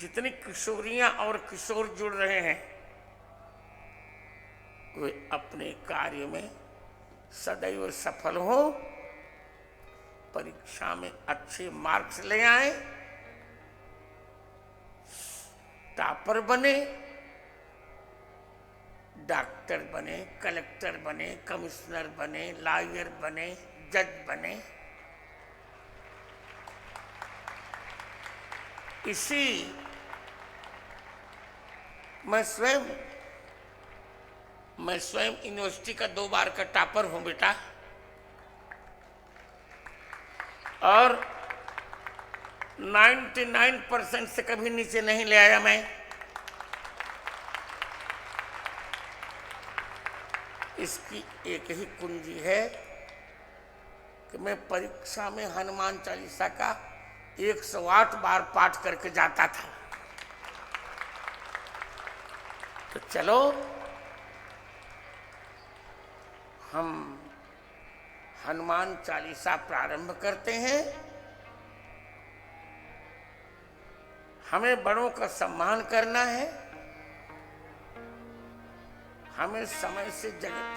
जितनी किशोरियां और किशोर जुड़ रहे हैं वे अपने कार्य में सदैव सफल हो, परीक्षा में अच्छे मार्क्स ले आए, टॉपर बने, डॉक्टर बने, कलेक्टर बने, कमिश्नर बने, लॉयर बने, जज बने। इसी मैं स्वयं यूनिवर्सिटी का 2 बार का टॉपर हूं बेटा, और 99% से कभी नीचे नहीं ले आया मैं। इसकी एक ही कुंजी है कि मैं परीक्षा में हनुमान चालीसा का 108 बार पाठ करके जाता था। तो चलो हम हनुमान चालीसा प्रारंभ करते हैं। हमें बड़ों का सम्मान करना है, हमें समय से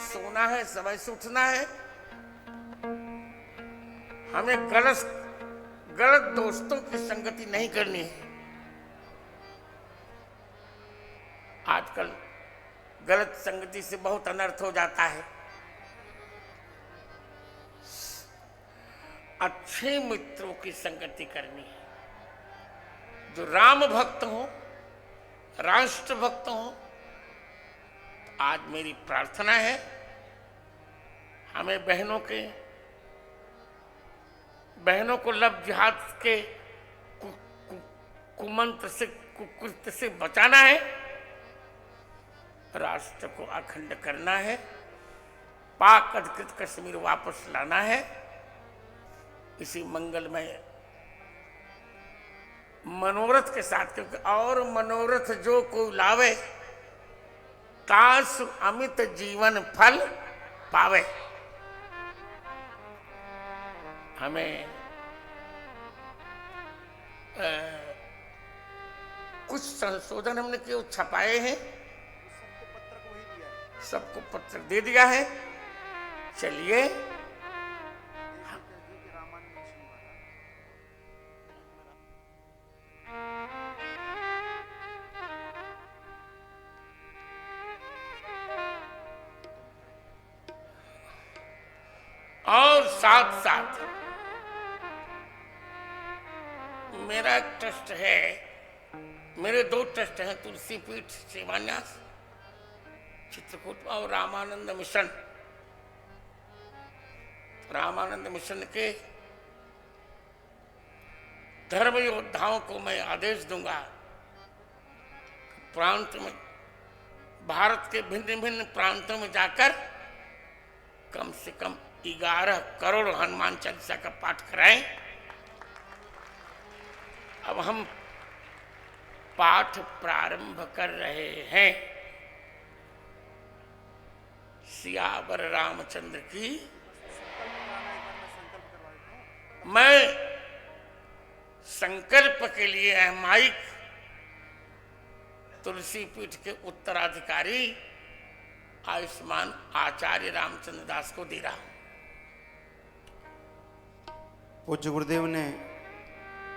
सोना है, समय से उठना है, हमें गलत दोस्तों की संगति नहीं करनी है। आजकल गलत संगति से बहुत अनर्थ हो जाता है। अच्छे मित्रों की संगति करनी है, जो राम भक्त हो, राष्ट्र भक्त हो। आज मेरी प्रार्थना है हमें बहनों को लव जिहाद के कुमंत्र से, कुकृत्य से बचाना है, राष्ट्र को अखंड करना है, पाक अधिकृत कश्मीर वापस लाना है। इसी मंगलमय मनोरथ के साथ, क्योंकि और मनोरथ जो कोई लावे तासु अमित जीवन फल पावे। हमें कुछ संशोधन हमने क्यों छपाए हैं, सबको पत्र दे दिया है। चलिए और साथ साथ मेरा एक ट्रस्ट है, मेरे 2 ट्रस्ट हैं, तुलसी पीठ सेवान्यास चित्रकूट और रामानंद मिशन। रामानंद मिशन के धर्म योद्धाओं को मैं आदेश दूंगा, प्रांत में, भारत के भिन्न भिन्न प्रांतों में जाकर कम से कम 11 करोड़ हनुमान चालीसा का पाठ कराएं। अब हम पाठ प्रारंभ कर रहे हैं। सियावर रामचंद्र की। मैं संकल्प के लिए माइक तुलसी पीठ के उत्तराधिकारी आयुष्मान आचार्य रामचंद्र दास को दे रहा हूं। पूज्य गुरुदेव ने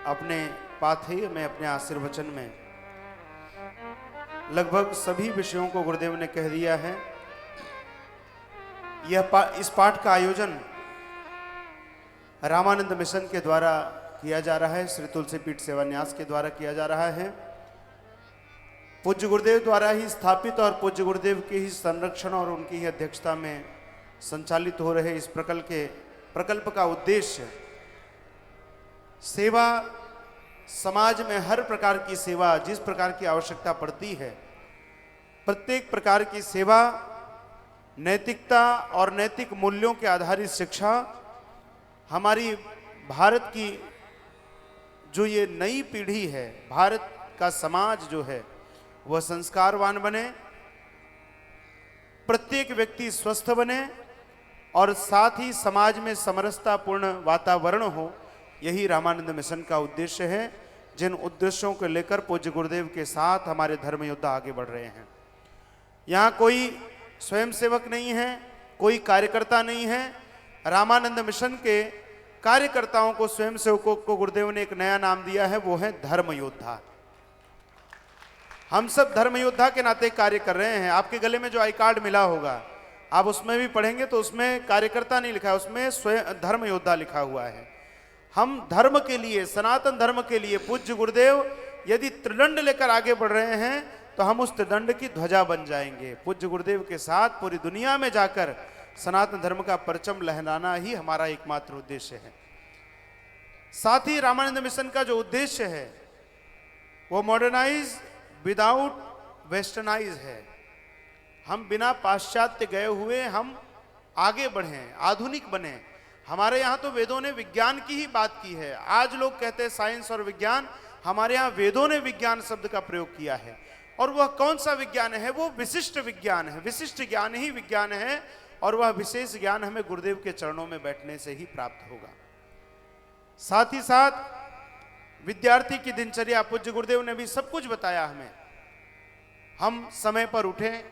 अपने पाथेय में, अपने आशीर्वचन में लगभग सभी विषयों को गुरुदेव ने कह दिया है। इस पाठ का आयोजन रामानंद मिशन के द्वारा किया जा रहा है, श्री तुलसी पीठ सेवान्यास के द्वारा किया जा रहा है। पूज्य गुरुदेव द्वारा ही स्थापित और पूज्य गुरुदेव के ही संरक्षण और उनकी ही अध्यक्षता में संचालित हो रहे इस प्रकल्प का उद्देश्य सेवा, समाज में हर प्रकार की सेवा, जिस प्रकार की आवश्यकता पड़ती है, प्रत्येक प्रकार की सेवा, नैतिकता और नैतिक मूल्यों के आधारित शिक्षा, हमारी भारत की जो ये नई पीढ़ी है, भारत का समाज जो है वह संस्कारवान बने, प्रत्येक व्यक्ति स्वस्थ बने और साथ ही समाज में समरसतापूर्ण वातावरण हो। यही रामानंद मिशन का उद्देश्य है। जिन उद्देश्यों को लेकर पूज्य गुरुदेव के साथ हमारे धर्म योद्धा आगे बढ़ रहे हैं। यहाँ कोई स्वयंसेवक नहीं है, कोई कार्यकर्ता नहीं है। रामानंद मिशन के कार्यकर्ताओं को, स्वयंसेवकों को गुरुदेव ने एक नया नाम दिया है, वो है धर्म योद्धा। हम सब धर्म योद्धा के नाते कार्य कर रहे हैं। आपके गले में जो आई कार्ड मिला होगा, आप उसमें भी पढ़ेंगे तो उसमें कार्यकर्ता नहीं लिखा है, उसमें स्वयं धर्म योद्धा लिखा हुआ है। हम धर्म के लिए, सनातन धर्म के लिए पूज्य गुरुदेव यदि त्रिदंड लेकर आगे बढ़ रहे हैं तो हम उस त्रिदंड की ध्वजा बन जाएंगे। पूज्य गुरुदेव के साथ पूरी दुनिया में जाकर सनातन धर्म का परचम लहराना ही हमारा एकमात्र उद्देश्य है। साथ ही रामानंद मिशन का जो उद्देश्य है वो मॉडर्नाइज विदाउट वेस्टर्नाइज है। हम बिना पाश्चात्य गए हुए हम आगे बढ़ें, आधुनिक बने। हमारे यहाँ तो वेदों ने विज्ञान की ही बात की है। आज लोग कहते हैं साइंस और विज्ञान, हमारे यहाँ वेदों ने विज्ञान शब्द का प्रयोग किया है। और वह कौन सा विज्ञान है? वो विशिष्ट विज्ञान है। विशिष्ट ज्ञान ही विज्ञान है और वह विशेष ज्ञान हमें गुरुदेव के चरणों में बैठने से ही प्राप्त होगा। साथ ही साथ विद्यार्थी की दिनचर्या, पूज्य गुरुदेव ने भी सब कुछ बताया हमें। हम समय पर उठें,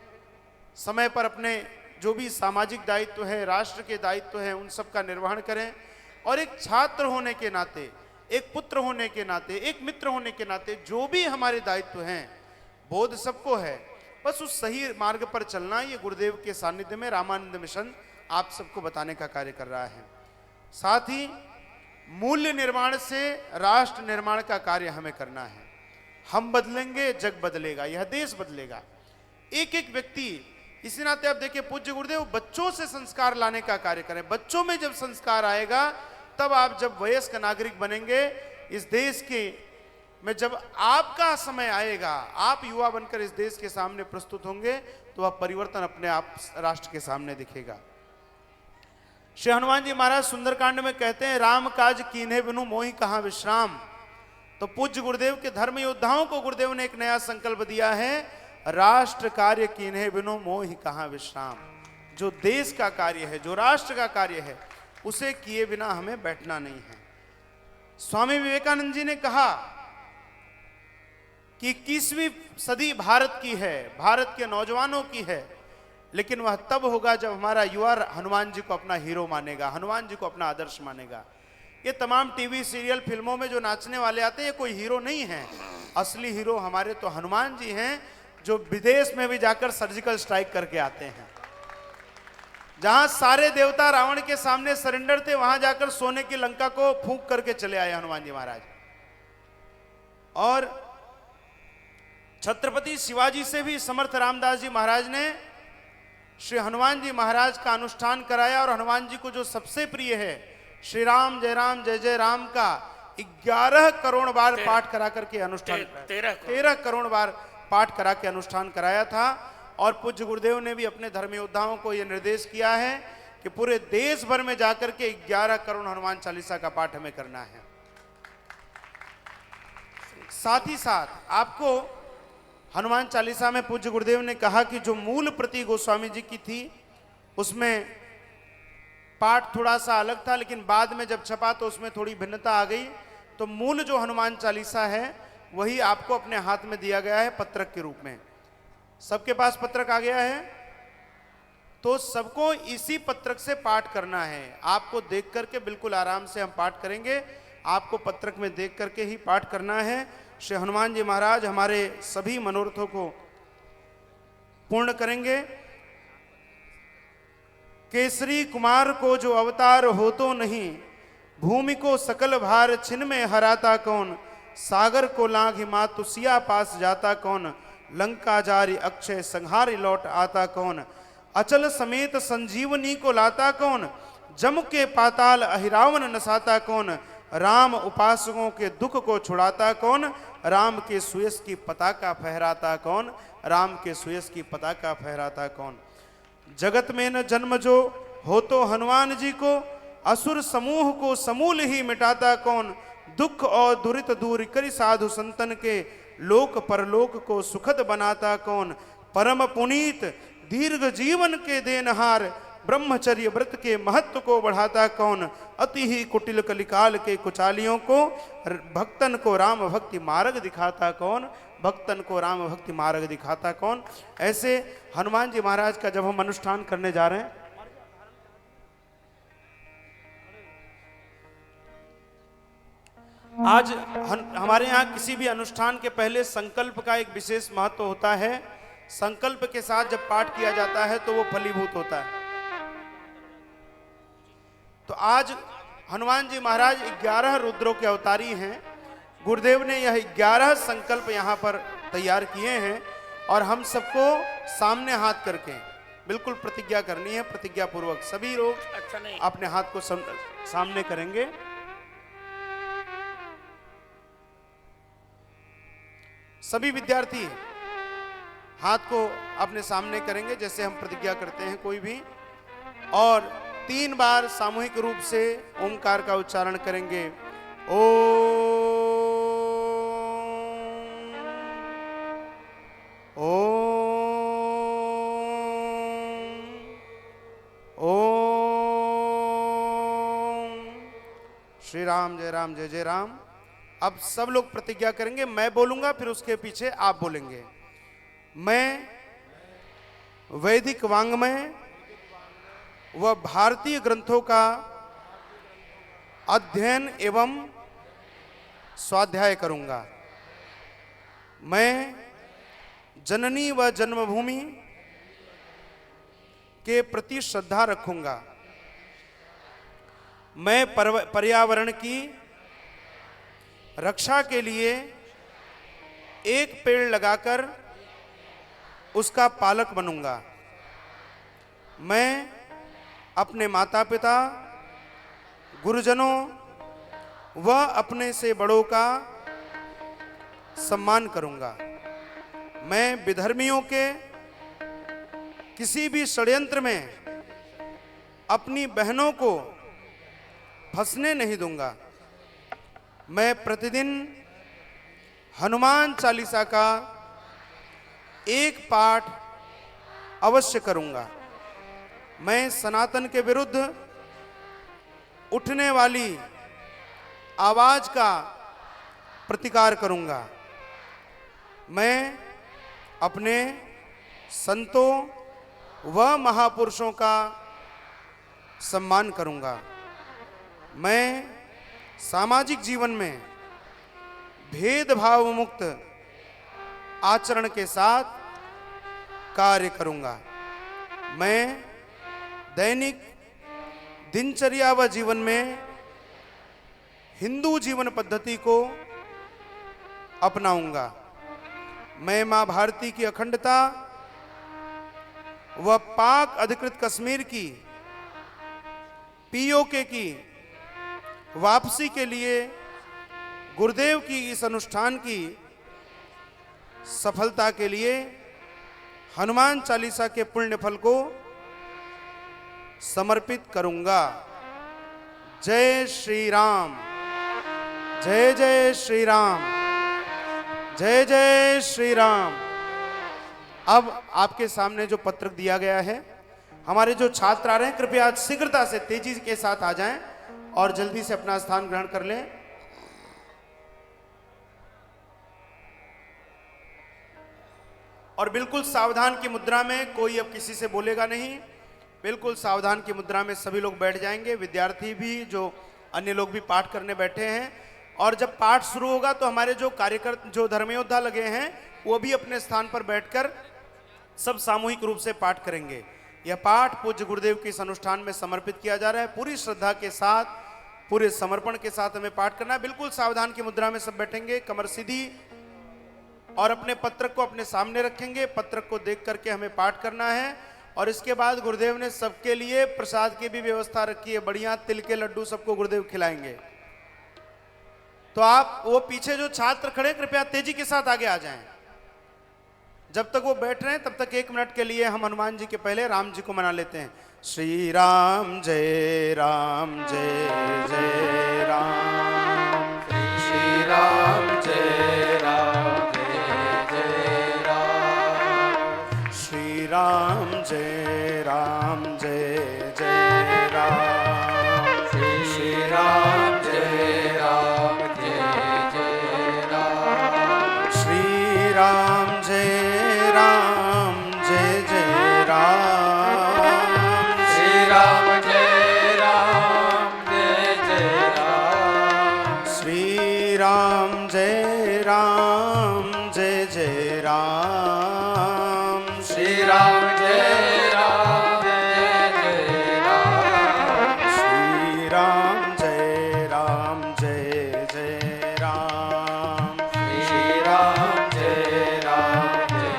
समय पर अपने जो भी सामाजिक दायित्व है, राष्ट्र के दायित्व है, उन सब का निर्वहन करें। और एक छात्र होने के नाते, एक पुत्र होने के नाते, एक मित्र होने के नाते जो भी हमारे दायित्व हैं, बोध सबको है, बस उस सही मार्ग पर चलना। ये गुरुदेव के सानिध्य में रामानंद मिशन आप सबको बताने का कार्य कर रहा है। साथ ही मूल्य निर्माण से राष्ट्र निर्माण का कार्य हमें करना है। हम बदलेंगे, जग बदलेगा, यह देश बदलेगा। एक एक व्यक्ति, इसी नाते आप देखिए पूज्य गुरुदेव बच्चों से संस्कार लाने का कार्य करें। बच्चों में जब संस्कार आएगा तब आप जब वयस्क नागरिक बनेंगे इस देश के में, जब आपका समय आएगा, आप युवा बनकर इस देश के सामने प्रस्तुत होंगे तो वह परिवर्तन अपने आप राष्ट्र के सामने दिखेगा। श्री हनुमान जी महाराज सुंदरकांड में कहते हैं, राम काज कीन्हे बिनु मोहि कहाँ विश्राम। तो पूज्य गुरुदेव के धर्म योद्धाओं को गुरुदेव ने एक नया संकल्प दिया है, राष्ट्र कार्य कीन्हे बिनु मोहि कहाँ विश्राम। जो देश का कार्य है, जो राष्ट्र का कार्य है, उसे किए बिना हमें बैठना नहीं है। स्वामी विवेकानंद जी ने कहा कि 21वीं सदी भारत की है, भारत के नौजवानों की है, लेकिन वह तब होगा जब हमारा युवा हनुमान जी को अपना हीरो मानेगा, हनुमान जी को अपना आदर्श मानेगा। ये तमाम टीवी सीरियल फिल्मों में जो नाचने वाले आते हैं, ये कोई हीरो नहीं है। असली हीरो हमारे तो हनुमान जी हैं, जो विदेश में भी जाकर सर्जिकल स्ट्राइक करके आते हैं। जहां सारे देवता रावण के सामने सरेंडर थे, वहां जाकर सोने की लंका को फूंक करके चले आए हनुमान जी महाराज। और छत्रपति शिवाजी से भी समर्थ रामदास जी महाराज ने श्री हनुमान जी महाराज का अनुष्ठान कराया। और हनुमान जी को जो सबसे प्रिय है, श्री राम जय जय राम का 11 करोड़ बार पाठ करा करके अनुष्ठान, 13 करोड़ बार पाठ करा के अनुष्ठान कराया था। और पूज्य गुरुदेव ने भी अपने धर्म योद्धाओं को यह निर्देश किया है कि पूरे देश भर में जाकर के 11 करोड़ हनुमान चालीसा का पाठ हमें करना है। साथ ही साथ आपको हनुमान चालीसा में पूज्य गुरुदेव ने कहा कि जो मूल प्रति गोस्वामी जी की थी उसमें पाठ थोड़ा सा अलग था, लेकिन बाद में जब छपा तो उसमें थोड़ी भिन्नता आ गई। तो मूल जो हनुमान चालीसा है वही आपको अपने हाथ में दिया गया है पत्रक के रूप में। सबके पास पत्रक आ गया है, तो सबको इसी पत्रक से पाठ करना है। आपको देख करके बिल्कुल आराम से हम पाठ करेंगे, आपको पत्रक में देख करके ही पाठ करना है। श्री हनुमान जी महाराज हमारे सभी मनोरथों को पूर्ण करेंगे। केसरी कुमार को जो अवतार हो तो नहीं, भूमि को सकल भार छिन में हराता कौन, सागर को लांघी मातु सिया पास जाता कौन, लंका जारी अक्षय संहारी लौट आता कौन, अचल समेत संजीवनी को लाता कौन, जम के पाताल अहिरावण नसाता कौन, राम उपासकों के दुख को छुड़ाता कौन, राम के सुयस की पताका फहराता कौन, राम के सुयस की पताका फहराता कौन। जगत में न जन्म जो हो तो हनुमान जी को, असुर समूह को समूल ही मिटाता कौन, दुख और दुरित दूर करी साधु संतन के, लोक परलोक को सुखद बनाता कौन, परम पुनीत दीर्घ जीवन के देनहार, ब्रह्मचर्य व्रत के महत्व को बढ़ाता कौन, अति ही कुटिल कलिकाल के कुचालियों को, भक्तन को राम भक्ति मार्ग दिखाता कौन, भक्तन को राम भक्ति मार्ग दिखाता कौन। ऐसे हनुमान जी महाराज का जब हम अनुष्ठान करने जा रहे हैं, आज हमारे यहाँ किसी भी अनुष्ठान के पहले संकल्प का एक विशेष महत्व होता है। संकल्प के साथ जब पाठ किया जाता है तो वो फलीभूत होता है। तो आज हनुमान जी महाराज 11 रुद्रों के अवतारी हैं। गुरुदेव ने यह 11 संकल्प यहाँ पर तैयार किए हैं और हम सबको सामने हाथ करके बिल्कुल प्रतिज्ञा करनी है। प्रतिज्ञा पूर्वक सभी लोग अपने हाथ को सामने करेंगे। सभी विद्यार्थी हाथ को अपने सामने करेंगे जैसे हम प्रतिज्ञा करते हैं कोई भी, और 3 बार सामूहिक रूप से ओंकार का उच्चारण करेंगे। ओम ओम। श्री राम जय राम जय जय राम। अब सब लोग प्रतिज्ञा करेंगे, मैं बोलूंगा फिर उसके पीछे आप बोलेंगे। मैं वैदिक वांग्मय व भारतीय ग्रंथों का अध्ययन एवं स्वाध्याय करूंगा। मैं जननी व जन्मभूमि के प्रति श्रद्धा रखूंगा। मैं पर्यावरण की रक्षा के लिए एक पेड़ लगाकर उसका पालक बनूंगा। मैं अपने माता पिता, गुरुजनों व अपने से बड़ों का सम्मान करूंगा। मैं विधर्मियों के किसी भी षड्यंत्र में अपनी बहनों को फंसने नहीं दूंगा। मैं प्रतिदिन हनुमान चालीसा का एक पाठ अवश्य करूंगा। मैं सनातन के विरुद्ध उठने वाली आवाज का प्रतिकार करूंगा। मैं अपने संतों व महापुरुषों का सम्मान करूंगा। मैं सामाजिक जीवन में भेदभाव मुक्त आचरण के साथ कार्य करूंगा। मैं दैनिक दिनचर्या व जीवन में हिंदू जीवन पद्धति को अपनाऊंगा। मैं मां भारती की अखंडता व पाक अधिकृत कश्मीर की पीओके की वापसी के लिए गुरुदेव की इस अनुष्ठान की सफलता के लिए हनुमान चालीसा के पुण्य फल को समर्पित करूंगा। जय श्री राम, जय जय श्री राम, जय जय श्री राम। अब आपके सामने जो पत्रक दिया गया है, हमारे जो छात्र आ रहे हैं कृपया शीघ्रता से तेजी के साथ आ जाएं और जल्दी से अपना स्थान ग्रहण कर लें। और बिल्कुल सावधान की मुद्रा में, कोई अब किसी से बोलेगा नहीं। बिल्कुल सावधान की मुद्रा में सभी लोग बैठ जाएंगे, विद्यार्थी भी, जो अन्य लोग भी पाठ करने बैठे हैं। और जब पाठ शुरू होगा तो हमारे जो कार्यकर्ता, जो धर्मयोद्धा लगे हैं, वो भी अपने स्थान पर बैठकर सब सामूहिक रूप से पाठ करेंगे। यह पाठ पूज्य गुरुदेव के इस अनुष्ठान में समर्पित किया जा रहा है। पूरी श्रद्धा के साथ, पूरे समर्पण के साथ हमें पाठ करना है। बिल्कुल सावधान की मुद्रा में सब बैठेंगे, कमर सीधी, और अपने पत्रक को अपने सामने रखेंगे। पत्रक को देख करके हमें पाठ करना है। और इसके बाद गुरुदेव ने सबके लिए प्रसाद की भी व्यवस्था रखी है। बढ़िया तिल के लड्डू सबको गुरुदेव खिलाएंगे। तो आप, वो पीछे जो छात्र खड़े, कृपया तेजी के साथ आगे आ जाएं। जब तक वो बैठ रहे हैं तब तक 1 मिनट के लिए हम हनुमान जी के पहले राम जी को मना लेते हैं। श्री राम जय राम जय जय राम, श्री राम जय राम जय जय राम, श्री राम जय राम जय राम जय राम। श्री राम जय राम जय जय राम। श्री राम जय राम जय जय राम। श्री राम जय राम जय जय राम। श्री राम जय राम जय जय राम। श्री राम जय राम जय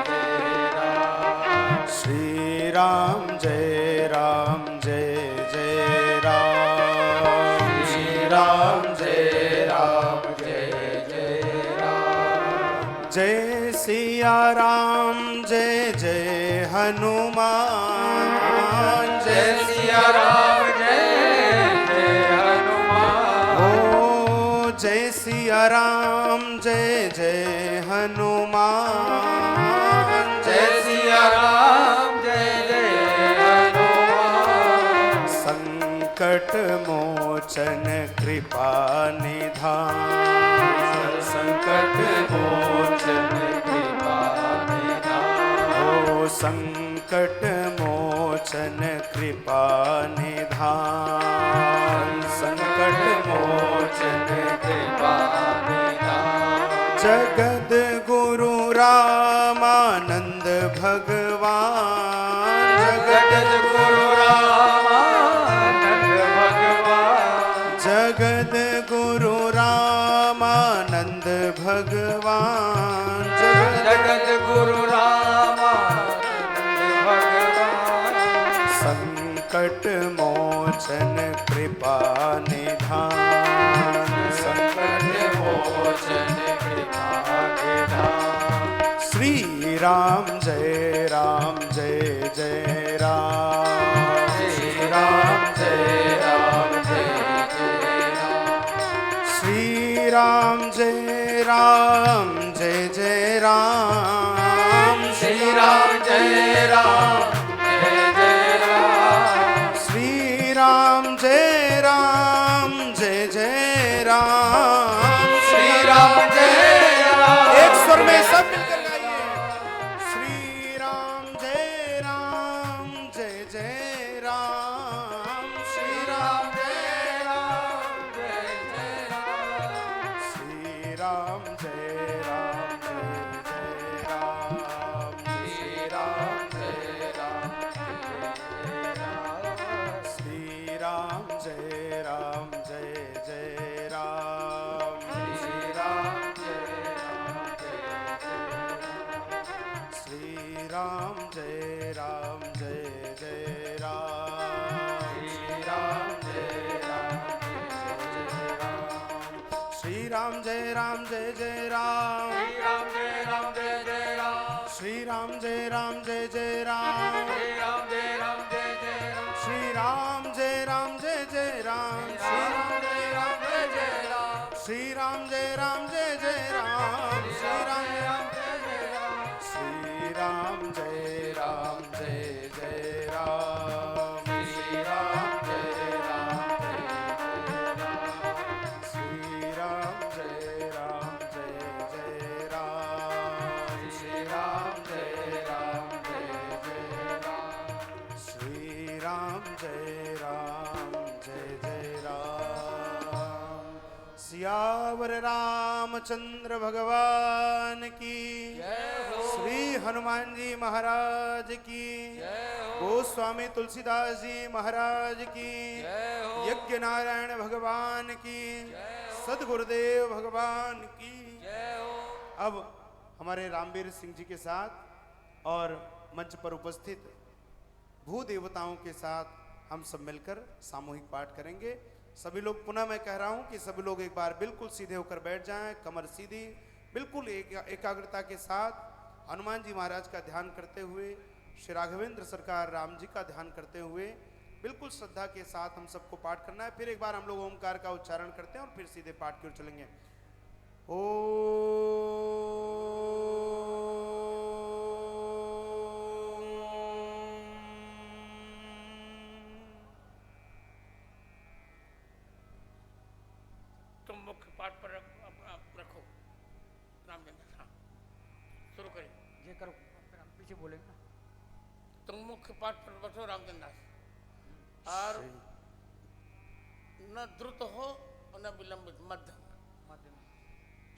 जय राम। श्री राम जय राम जय जय राम। श्री राम जय राम जय जय राम। जय सिया राम जय जय हनुमान। जय सिया राम जय जय हनुमान। ओ जय सिया राम जय जय हनुमान। जय सिया राम जय जय हनुमान। संकट मोचन कृपा निधान। संकट मोचन कृपा निधान। ओ संकट मोचन कृपा निधान। संकट मोचन कृपा निधान। जगद गुरु रामानंद भगवान। जगत गुरु रामानंद भगवान। जगद गुरु रामानंद भगवान। जगत गुरु रामानंद भगवान। संकट मोचन कृपा निधान। संकट मोचन कृपा निधान। श्री राम जय राम जय जय राम। श्री राम जय राम जय जय राम। श्री राम जय राम जय जय राम। श्री राम जय राम जय जय राम। श्री राम जय राम जय जय राम। श्री राम जय राम। एक स्वर में सब मिलकर गाइए। श्री राम जय राम जय जय राम। श्री राम जय राम जय जय राम। श्री राम जय राम जय जय राम। श्री राम जय राम जय राम। श्री राम जय राम जय जय राम। श्री राम जय राम जय जय राम। श्री राम जय राम जय जय राम। श्री राम जय राम जय जय राम। श्री राम जय राम जय जय राम। श्री राम जय राम जय जय राम। श्री राम जय राम जय जय राम। श्री राम जय राम जय जय राम। श्री राम जय राम जय जय राम। श्री राम जय राम जय जय राम। श्री राम जय राम जय जय राम। श्री राम जय राम जय जय राम। श्री राम जय राम जय जय राम। श्री राम जय राम जय जय राम। श्री राम जय राम जय जय राम। श्री राम जय राम जय जय राम। श्री राम जय राम जय जय राम। सियावर रामचंद्र भगवान की जय हो। श्री हनुमान जी महाराज की जय हो। गोस्वामी तुलसीदास जी महाराज की जय हो। यज्ञ नारायण भगवान की जय हो। सदगुरुदेव भगवान की जय हो। अब हमारे रामवीर सिंह जी के साथ और मंच पर उपस्थित भू देवताओं के साथ हम सब मिलकर सामूहिक पाठ करेंगे। सभी लोग, पुनः मैं कह रहा हूं कि सभी लोग एक बार बिल्कुल सीधे होकर बैठ जाएं, कमर सीधी, बिल्कुल एकाग्रता के साथ हनुमान जी महाराज का ध्यान करते हुए, श्री राघवेंद्र सरकार राम जी का ध्यान करते हुए बिल्कुल श्रद्धा के साथ हम सबको पाठ करना है। फिर एक बार हम लोग ओमकार का उच्चारण करते हैं और फिर सीधे पाठ की ओर चलेंगे। ओ तुम मुख्य पाठ पर रखो रामचंद्र। हाँ, पीछे करो, फिर हम पीछे बोलेंगे ना। तुम मुख्य पाठ पर बैठो रामचंद्र दास, और न द्रुत हो और न विलंबित, मध्यम। मध्यम।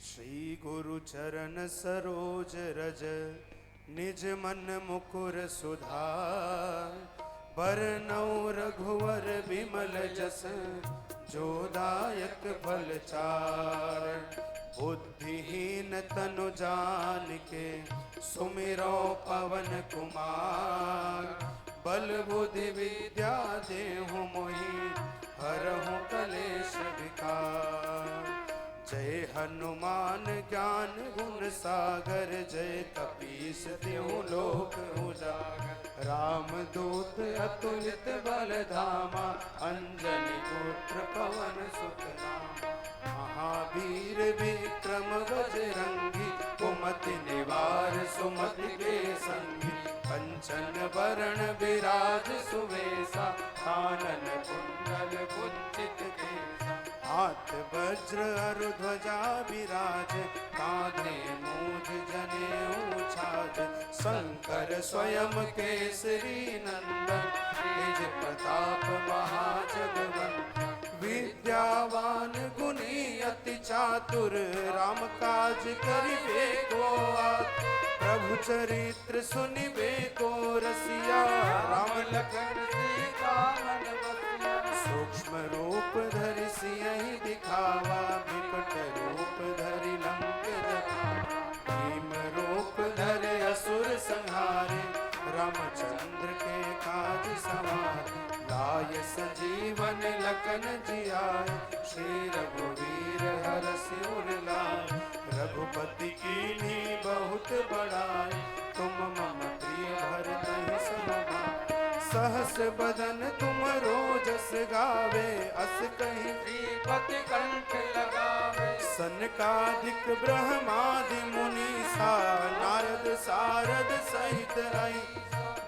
श्री गुरु चरण सरोज रज निज मन मुकुर सुधार, बरनौ रघुवर विमल जस जो दायक फल चार। बुद्धिहीन तनु जानिके सुमिरो पवन कुमार, बल बुद्धि विद्या देहु मोहि हरहु कलेश विकार। जय हनुमान ज्ञान गुण सागर, जय कपीस तिहु लोक उजागर। राम दूत अतुलित बल धामा, अंजनी पुत्र पवन सुत नामा। महावीर विक्रम बजरंगी, कुमति निवार सुमति के संगी। कंचन वरण विराज सुवेशा, कानन कुंडल कुंचित केसा। हाथ वज्र अरु ध्वजा विराज, कांधे मूज जनेऊ छाज। शंकर स्वयं केसरी नंदन, तेज प्रताप महाजगवंदन। विद्यावान गुणी अति चातुर, राम काज करिबे को आतुर। प्रभु चरित्र सुनिबे को रसिया, राम लखन सीता मन बसिया। सूक्ष्म रूप धरि सियहि दिखावा, विकट रूप धरि लंक जरावा। भीम रूप धरि असुर संहारे, रामचंद्र के काज सवारे। लाय सजीवन लखन जियाए, श्री रघुवीर हरषि उर लाए। रघुपति कीन्ही बहुत बड़ाई, तुम मम प्रिय भरतहि सब भाई। सहस बदन तुम रोजस गावे, अस कहीं श्रीपति कंठ लगावे। सनकादिक ब्रह्मादि मुनीसा, नारद सारद सहित आई।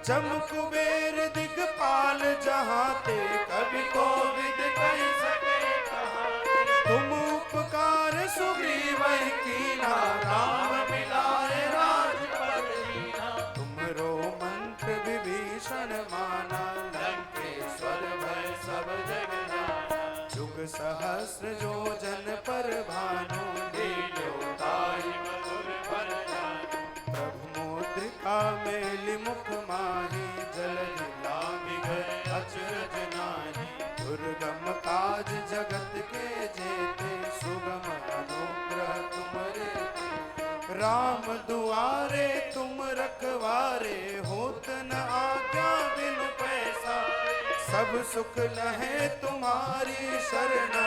जम कुबेर दिगपाल जहाते, कवि कोविद कहि सके कहाते। तुम उपकार सुग्रीवहि कीन्हा, राम मिलाए राजपद दीन्हा। तुमरो मंत्र विभीषण माना, लंकेश्वर भय सब जग जाना। जुग सहस्र योजन पर भानु, लील्यो ताहि मधुर फल जानु। प्रभु मुद्रिका मेलि मुख माहि, जलधि लांघि गए अचरज नाहि। दुर्गम काज जगत के जेते, सुगम अनुग्रह तुमरे तेते। राम दुआरे तुम रखवारे, होत न आज्ञा बिनु पैसारे। सब सुख लहे तुम्हारी शरणा,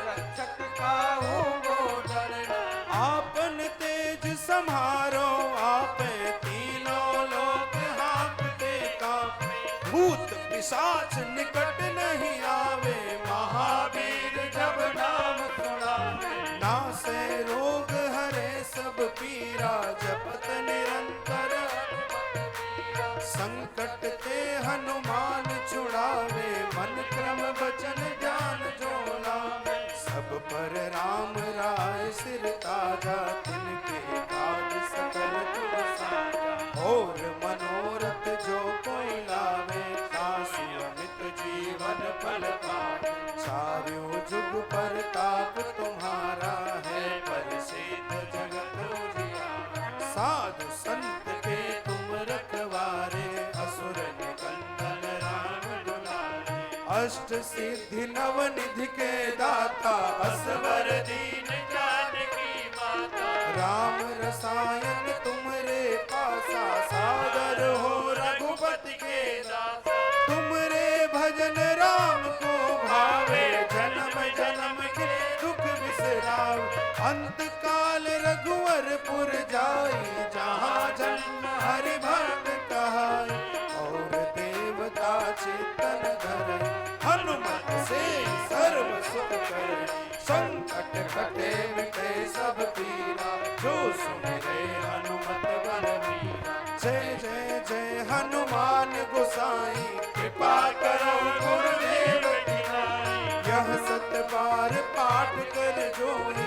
रक्षक काहू को डरना। आपन तेज समारो आपे, तीनों लोक हाँकते कांपे। भूत पिशाच निकट नहीं आवे, महावीर जब नाम सुनावे। नासे रोग हरे सब पीरा, जपत निरंतर हनुमत वीरा। संकट ते हनुमान छुड़ावे, मन क्रम वचन ध्यान जो लावे। सब पर राम राय सिर ताजा, तिनके काज सकल तुम साजा। और मनोरथ जो कोई लावे, तासु अमित जीवन फल पावे। चारों जुग परताप तुम्हारा है, परिसिद्ध जगत उजियारा। साधु संत के तुम रखवारे, असुर निकंदन राम दुलारे। अष्ट सिद्धि नव निधि के दाता, असवर दीन जानकी माता। राम रसायन तुमरे पासा, सादर हो रघुपति के दासा। तुमरे भजन राम को भावे, जन्म जन्म के दुख बिसराव। अंत काल रघुवर पुर जाई, जहाँ जन्म हरि भक्त कहाई। और देवता चित्तन धरे, हनुमत से सर्व सुख करे। संकट कटे मिटे सब पीरा, जो सुमिरे हनुमत बलवीरा। जय जय जय हनुमान गोसाई, कृपा करो गुरुदेव की नाई। यह सत बार पाठ कर जोई,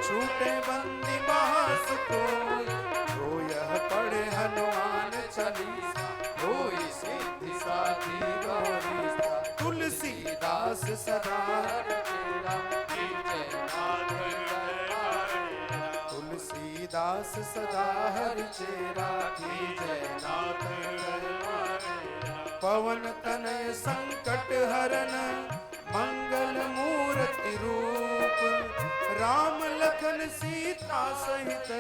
छूटे बंदी महासुख होई। जो यह पढ़े चालीसा होई सिद्धि साधी गौरीसा तुलसीदास सदा तेरा कीजे नाथ तुलसीदास सदा हरि चेरा कीजय नाथ पवन तनय संकट हरन मंगल मूर्ति रूप राम लखन सीता सहित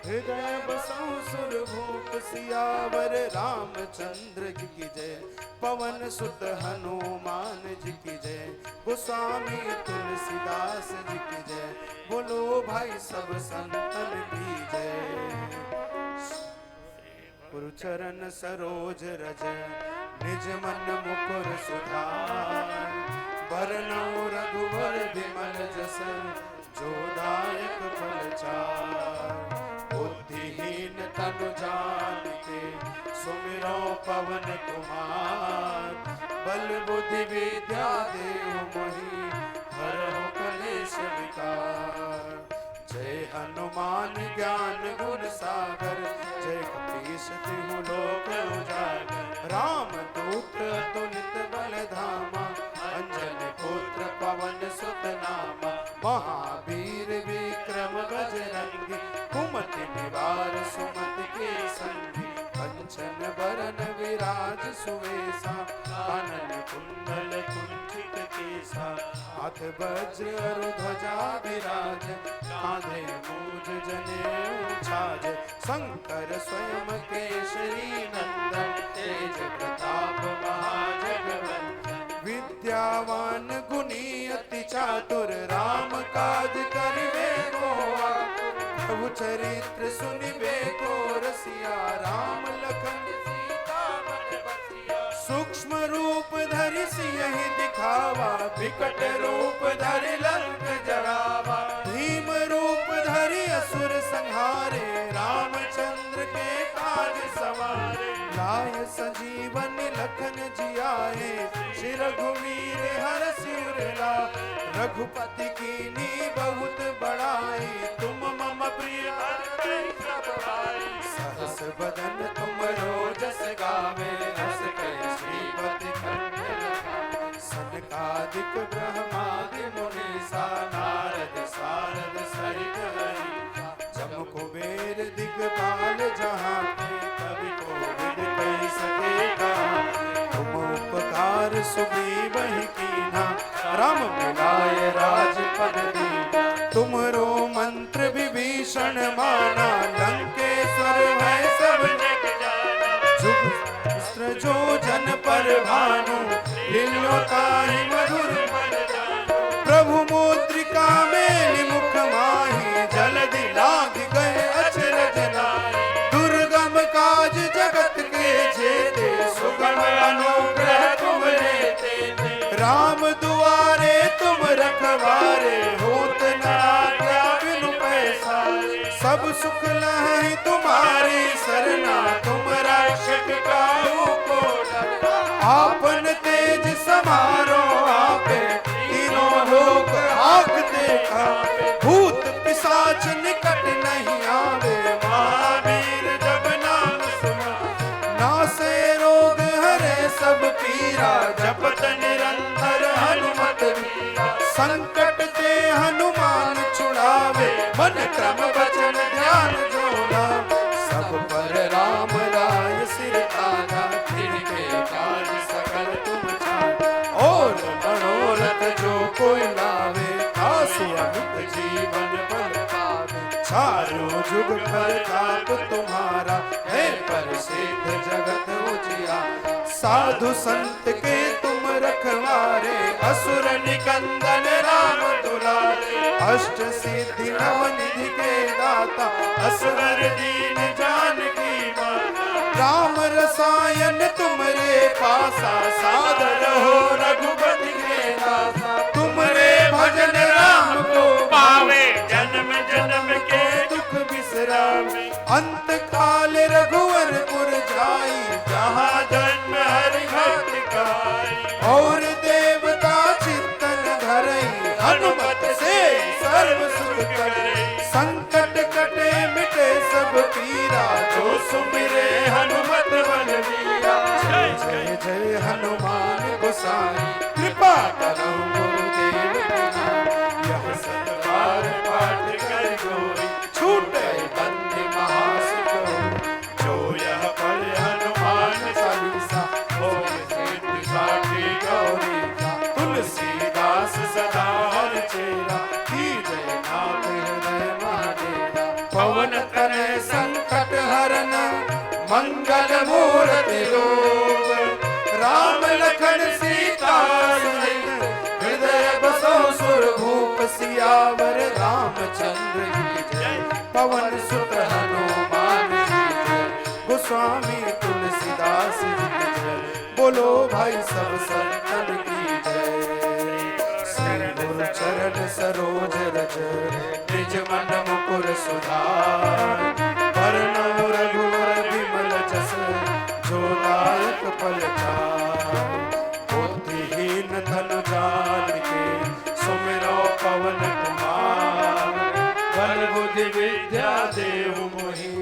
हृदय बसौ सुरभूप सियावर रामचंद्र जी की जय पवन सुत हनुमान जी की जय गोस्वामी तुलसीदास जी की जय बोलो भाई सब संतन की जय गुरुचरण सरोज रज निज मन मुकुर सुधार बरनौ रघुवर विमल जस जो दायक फल चार बुद्धिहीन तनु जानिके सुमिरो पवन कुमार बल बुद्धि विद्या देहु मोहि हरहु कलेश विकार जय हनुमान ज्ञान गुण सागर जय कपीश तिहु लोक उजागर राम दूत अतुलित बल धामा अंजन पुत्र पवन सुत नामा महावीर विक्रम बजरंगी कुमति निवार सुमति के संगी कंचन बरन विराज सुवेशा कानन कुंडल कुंचित केसा हाथ वज्र अरु ध्वजा विराज कांधे मूज जनेऊ छाज शंकर स्वयं केसरी नंदन तेज प्रताप महाजगवंदन विद्यावान गुणी अति चातुर राम काज करिबे को आतुर प्रभु चरित्र सुनिबे को रसिया राम लखन सीता मन बसिया सूक्ष्म रूप धरि सियहि दिखावा विकट रूप धरि लंक जरावा भीम रूप धरि असुर संहारे रामचंद्र के काज सवारे लाय संजीवन लखन जियाए श्री रघुवीर हरषि उर लाए रघुपति कीन्ही बहुत बड़ाई तुम मम प्रिय सब भाई सहस बदन तुम रोजस गावे हस के श्रीपति कंठ सनकादिक ब्रह्मादि मुनीसा नारद सारद सहित हरि जम कुबेर दिगपाल जहाँ कवि कोविद कहि सके तुम उपकार सुग्रीव ही कीन्हा राम मिलाय राजपद दीना तुमरो मंत्र विभीषण माना लंकेश्वर भय सब जग जाना जुग जो जन पर भानु लील्यो ताहि मधुर प्रभु मुद्रिका मेलि मुख माहि जलधि लाग गए अचरज नाहि दुर्गम काज जगत के जेते सुगम अनुग्रह तुम रे राम दुआरे तुम रखवारे होत न आज्ञा बिनु पैसारे सब सुख लहै तुम्हारी सरना तुम रक्षक काहू को डरना आपन तेज समारो आपे तीनों लोक हाकते कांपे भूत पिशाच निकट नहीं आवे महावीर जब नाम सुनावे नासे रोग हरे सब पीरा जपत निरंतर हनुमत वीरा संकट ते हनुमान छुड़ावे मन क्रम वचन ध्यान जो लावे सब पर राम राय सिर ताजा तिनके काज सकल तुम जाना और मनोरथ जो कोई लावे आसु अमित जीवन बल पावे चारों जुग प्रताप तुम्हारा है प्रसिद्ध जगत उजियारा साधु संत के तुम रखवारे असुर निकंदन राम दुलारे अष्ट सिद्धि नव निधि के दाता असवर दीन जानकी माता राम रसायन तुमरे पासा सादर हो रघुपति के दासा तुमरे भजन राम को पावे जन्म जन्म के दुख बिसरावे अंत काल रघुवर पुर जाई जहाँ जन्म हरि भक्त गाई और देवता चित्तन धरई हनुमत से सर्व सुख करे संकट कटे मिटे सब पीरा जो सुमिरे हनुमत बलवीरा। जय जय जय हनुमान गोसाई कृपा करो गुरुदेव की। यह सतबार पाठ कर जोई छूटे बंदी महासुख होई। जो यह पढ़े हनुमान चालीसा होय सिद्धि साखी गौरी। तुलसीदास सदा हर चेरा कीजे नाथ हृदय महादेवा। पवन तनय संकट हरन मंगल मूर्ति रूप। राम लखन सीता सहित हृदय बसो सुरभूप। सियावर रामचंद्र की जय पवन सुत हनुमान की जय। गोस्वामी तुलसीदास जी की जय। बोलो भाई सब संतन की जय। श्री गुरु चरण सरोज रज निज मन मुकुर सुधार। वरनौ रघुवर विमल जस जो दायक फल चार। बुद्धिहीन तनु जानिके सुमिरो पवन कुमार। बल बुद्धि विद्या देहु मोहि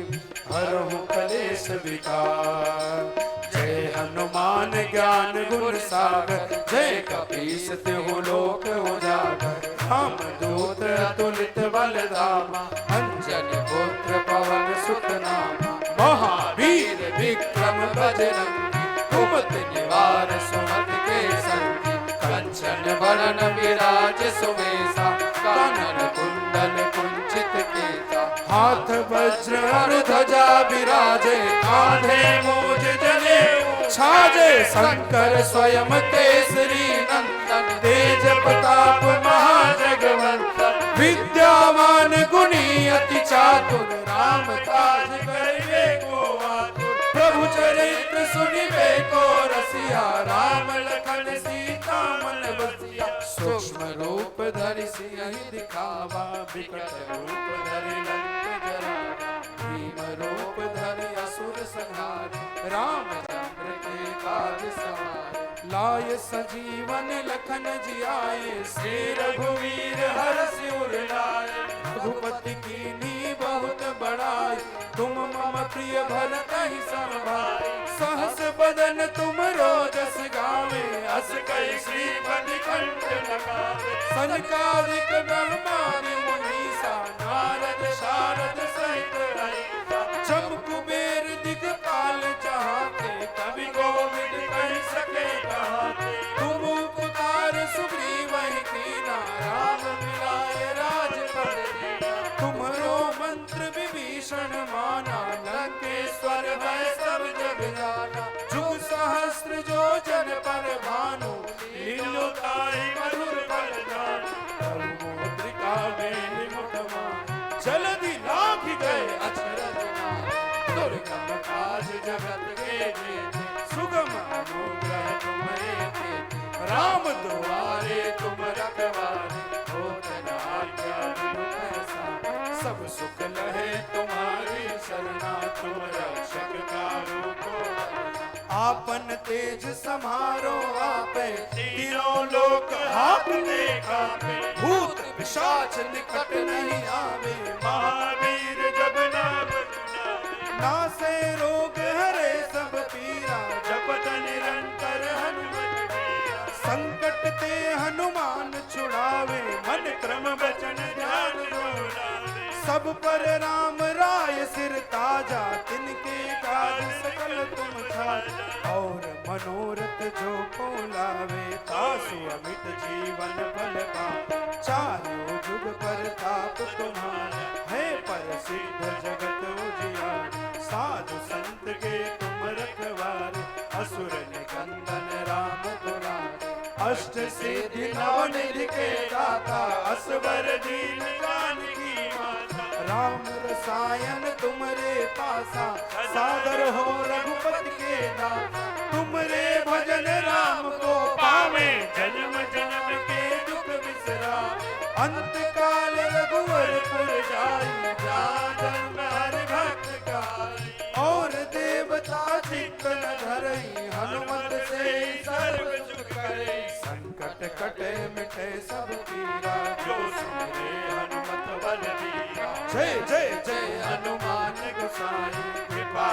हरहु कलेश विकार। जय हनुमान ज्ञान गुण सागर जय कपीस तिहु लोक उजागर। राम दूत अतुलित बल धामा अंजनी पुत्र पवन सुत नामा। महावीर विक्रम बजरंगी कुमति निवार सुमति के संगी। कंचन बरन विराज सुवेशा कानन कुंडल कुंचित केसा। हाथ वज्र और ध्वजा विराजे कांधे मूज जनेऊ। छाजे शंकर स्वयं केसरी नंदन तेज प्रताप महाजगवंदन। विद्यावान गुणी अति चातुर राम काज करिबे को आतुर। प्रभु चरित्र सुनिबे को रसिया राम लखन सीता मन बसिया। सूक्ष्म रूप धरि सियहि दिखावा विकट रूप धरि लंक जरावा। भीम रूप धरि असुर संहार रामचंद्र के काज सवार। लाय सजीवन लखन जियाए श्री रघुवीर हरषि उर लाए। रघुपति कीन्ही बहुत बड़ाई तुम मम प्रिय भरतहि समभाई। सहस बदन तुम रोजस गावे अस कहि श्रीपति कंठ लगावे। सनकादिक ब्रह्मादि मुनीसा नारद शारद सहित अहिसा। जब कुबेर दिगपाल जहाते कवि गोविंद कहि सके कहाते। तुम उपकार सुग्रीवहि कीना राम मिलाए राजपद दीना। तुम्हरो मंत्र विभीषण माना लंकेश्वर भय सब जग जाना। जुग सहस्त्र जो जन पर भानु लील्यो ताहि मधुर फल जानु। प्रभु मुद्रिका मेलि मुख माहि जलधि लांघि गए अचरज नाहि। दुर्गम काज जगत के जेते सुगम अनुग्रह तुम्हारे तेते। राम दुआरे तुम रखवारे होत न आज्ञा बिनु पैसारे। सब सुख लहे तुम्हारी शरणा तुम रक्षक काहू को डरना। आपन तेज समारो आपे तीनों लोक हाँकते कांपे। भूत पिशाच निकट नहीं आवे महावीर जब नाम सुनावे। नासे रोग हरे सब पीरा जपत निरंतर हनुमत बीरा। संकट ते हनुमान छुड़ावे मन क्रम वचन ध्यान जो लावे। सब पर राम राय सिर ताजा तिनके काज सकल तुम छाजा। और मनोरथ जो को लावे तासु अमित जीवन फल पावे। चारों जुग परताप तुम्हारा है प्रसिद्ध जगत उजियारा। साधु संत के तुम रखवारे असुर निकंदन राम दुलारे। अष्ट सिद्धि नव निधि के दाता असवर दीन जानकी माता। राम रसायन तुमरे पासा सादर हो रघुपति के दाता। तुमरे भजन राम को पावे जन्म जन्म के दुख बिसरावे। अंत काल रघुवरपुर जाई जहाँ जन्म हरि भक्त गाई। और देवता चित्त न धरई हनुमत से सर्व सुख करे। संकट कटे मिटे सब पीरा जो सुमिरे हनुमत बलवीरा। जय जय जय हनुमान गोसाई कृपा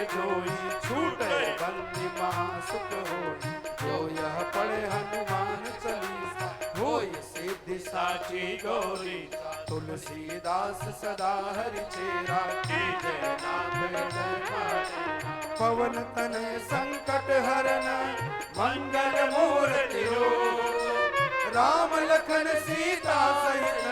जोई, छूटे बंदी महासुख होई। जो यह पढ़े हनुमान चालीसा, होय सिद्धि साची गौरी। तुलसीदास सदा हरि चेरा, कीजे नाथ हृदय मारे। पवन तनय संकट हरन, मंगल मूर्ति रूप। राम लखन सीता सहित,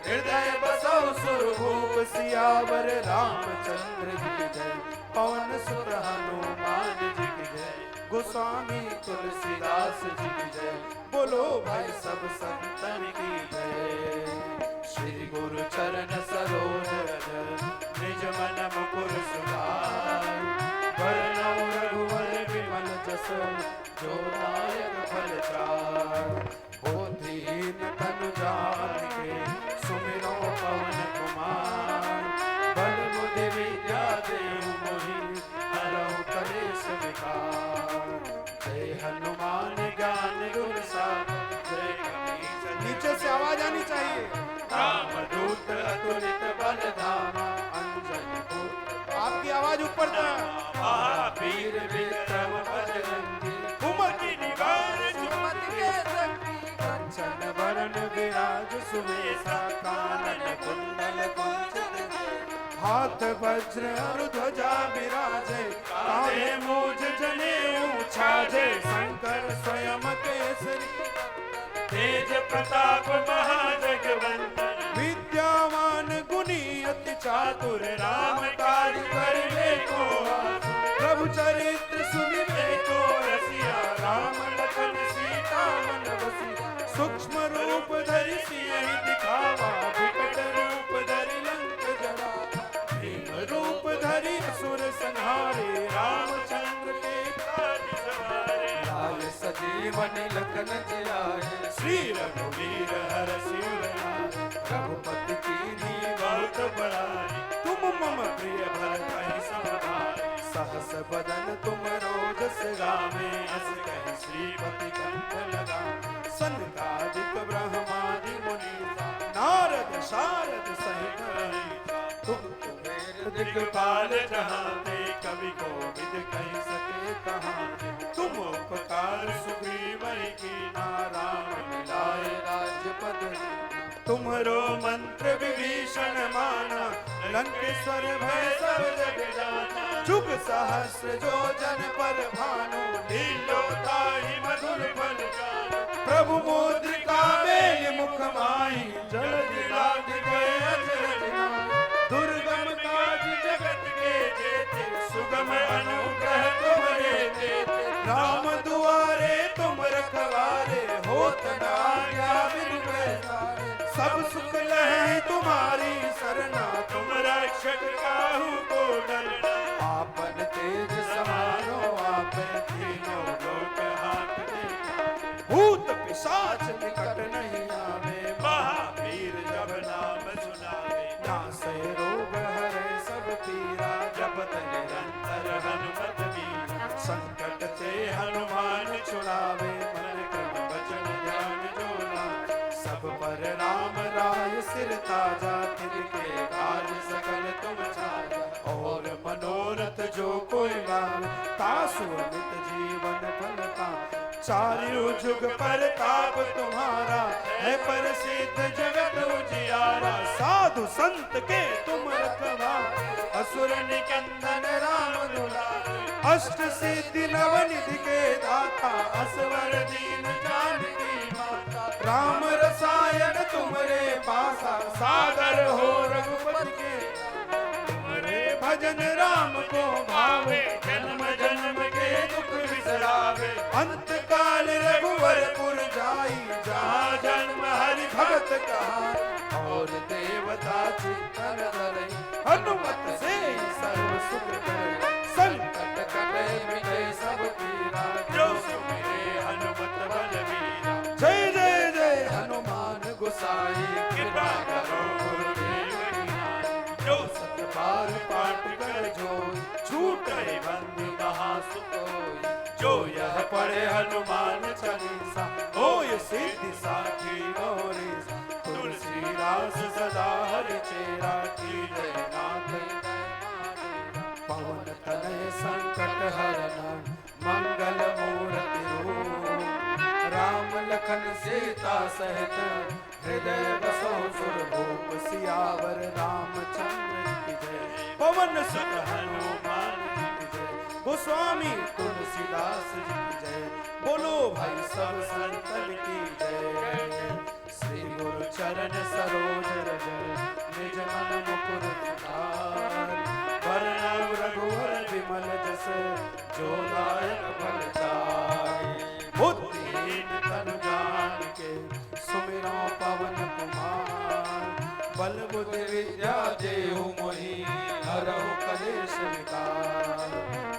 हृदय बसौ सुरभूप। सियावर रामचंद्र जी की जय, पवन सुत हनुमान जी की जय। गोस्वामी तुलसीदास जी की जय, बोलो भाई सब संतन की जय। श्री गुरु चरण सरोज रज, निज मन मुकुर सुधार। वरनौ रघुवर विमल जसो, जो दायक फल चार। बुद्धिहीन तनु जानिके, सुमिरो पवन कुमार। बल बुद्धि विद्या देहु मोहि, हरहु कलेश विकार। जय हनुमान ज्ञान गुण सागर, जय कपीस। नीचे से आवाज आनी चाहिए। रामदूत अतुलित बल धामा, अंजनी पुत्र। आपकी आवाज ऊपर तक। महावीर विक्रम बजरंगी, कुमति निवार सुमति के संगी। कंचन वरण विराज सुवेशा, कानन कुंडल कुंचित। हाथ वज्र और ध्वजा विराजे, काहे मूज जनेऊ छाजे। शंकर स्वयं केसरी, तेज प्रताप महाजगवंदन। विद्यावान गुणी अति चातुर, राम काज करिबे को आतुर। प्रभु चरित्र सुनिबे को रसिया, राम लखन सीता मन बसिया। सूक्ष्म रूप धरि सियहि दिखावा, विकट रूप धरि लंक जरावा। भीम रूप धरि असुर संहारे, रामचंद्र के काज सवारे। लाल सजीवन लखन जियाए, श्री रघुवीर हरषि उर लाए। रघुपति कीन्ही बहुत बड़ाई, तुम मम प्रिय भरत सम भाई। सहस बदन तुम रोजस गावे, अस कहि श्रीपति कंठ लगावे। सनकादिक ब्रह्मादि मुनीसा, नारद शारद सहित अहिसा। तुम कुबेर दिगपाल जहाते, कवि कोविद कहि सके कहाते। तुम उपकार सुग्रीव कीना, राम मिलाए राजपद। तुम्हरो मंत्र विभीषण माना, लंकेश्वर भय सब जग जाना। जुग सहस्र जो जन पर भानु, लीलो ताहि मधुर फल जानु। प्रभु मुद्रिका मेलि मुख माहि, जलधि लांघ गए अचरज नाहि। दुर्गम काज जगत के जेते, सुगम अनुग्रह तुम्हारे देते। राम दुआरे तुम रखवारे, होत न आज्ञा बिनु पैसारे। सब सुख लहै तुम्हारी सरना, तुम रक्षक काहू को डरना। आपन तेज समारो आपे, तीनों लोक हांकते। भूत पिशाच निकट नहीं आवे, महावीर जब नाम सुनावे। नासै रोग हरै सब पीरा, जपत निरंतर हनुमत वीरा। संकट ते हनुमान छुड़ावे, मन क्रम वचन ध्यान जो लावे। सब पर राम राय सिर ताजा, तिनके काज सकल तुम छाजा। और मनोरथ जो कोई लावे, तासु अमित जीवन फल पावे। चारु जुग परताप तुम्हारा, है प्रसिद्ध जगत उजियारा। साधु संत के तुम रखवारे, असुर निकंदन राम दुलारे। अष्ट सिद्धि नव निधि के दाता, असवर दीन जानकी माता। राम रसायन तुमरे पासा, सादर हो रघुपति के। तुम्हारे भजन राम को भावे, जन्म जन्म के दुख बिसरावे। अंत काल रघुवर पुर जाई, जहाँ जन्म हरि भगत कहाई। और देवता चित्तन धरई, हनुमत से सर्व सुख करई। संकट कटे मिटे सब पीरा, जो सुमिरे हनुमत बलवीरा। जय जय जय हनुमान गोसाई, कृपा करो गुरुदेव की नाई। जो सत बार पाठ कर जोई, छूटे बंदी महासुख होई। जो यह पढ़े हनुमान चालीसा, होय सिद्धि साखी गौरी। तुलसीदास सदा हरि चेरा, कीजे नाथ हृदय मारे। पवन तनय संकट हरन मंगल मूर्ति रूप। राम लखन सीता सहित हृदय बसो सुरभूप। सियावर रामचंद्र की जय, पवन सुत हनुमान की जय, गोस्वामी तुलसीदास जी की जय। बोलो भाई सब संतन की जय। श्री गुरु चरण सरोज रज निज मन मुकुर तुकार। वरनव रघुवर विमल जस जो दायक फलदायी। बुद्धिहीन तनु जानिके सुमिरो पवन कुमार। बल बुद्धि विद्या देहु मोहि हरहु कलेश विकार।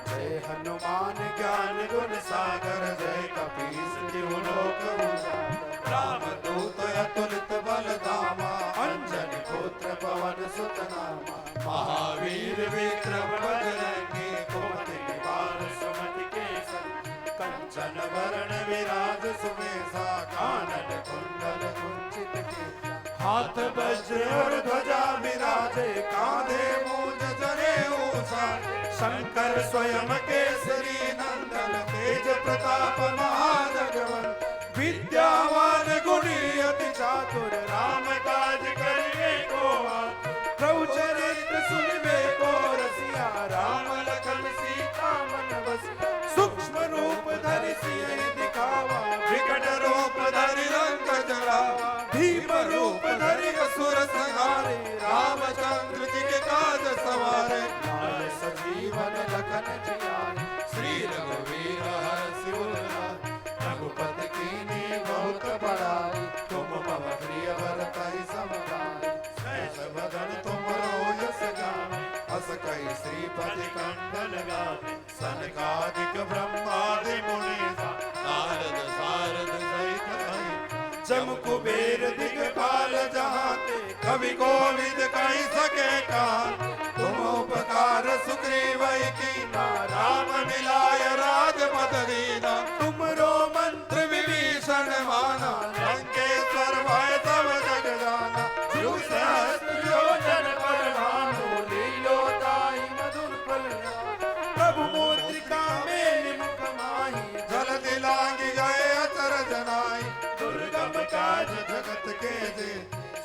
जय हनुमान ज्ञान गुण सागर जय कपीस तिहु लोक उजागर। रामदूत अतुलित बल धामा अंजनी पुत्र पवन सुत नामा। महावीर विक्रम बजरंगी कुमति निवार सुमति के संग। कंचन वरण विराज सुमेसा कानन कुंडल कुंचित केसा। हाथ वज्र और ध्वजा विराजे कांधे मूंज जनेऊ साजे। शंकर स्वयं केसरी नंदन तेज प्रताप महाजगवंत। विद्यावान गुणी अति चातुर राम काज करिबे को आतुर। प्रभु चरित्र सुनिबे को रसिया राम लखन सीता मन बसिया। सूक्ष्म रूप धरि सियहि दिखावा विकट रूप धरि लंक जरावा। भीम रूप धरि असुर संहारे रामचंद्र जी के काज सवारे। लाल सजीवन लखन जियाए श्री रघुवीर हरषि उर लाए। रघुपति कीन्ही बहुत बड़ाई तुम मम प्रिय भरतहि सम भाई। सहस बदन तुमरो यस गावें हस कहि श्रीपति कंठ लगावें। सनकादिक ब्रह्मादि मुनीसा नारद सारद सहित अहिं। जम कुबेर दिगपाल जहांते कवि कोविद कहि सके कहां। तुम उपकार सुग्रीवहि कीना राम मिलाय राजपद दीना। तुमरो मंत्र विभीषण माना लंकेश्वर भय सब जग जाना। जो सहस्त्र योजन पर भानु लीलोताहि मधुर फल जाना। प्रभु मुद्रिका मेलि मुख माहि जलधि लांघि गए अचरज नाहि। दुर्गम काज जगत के जेते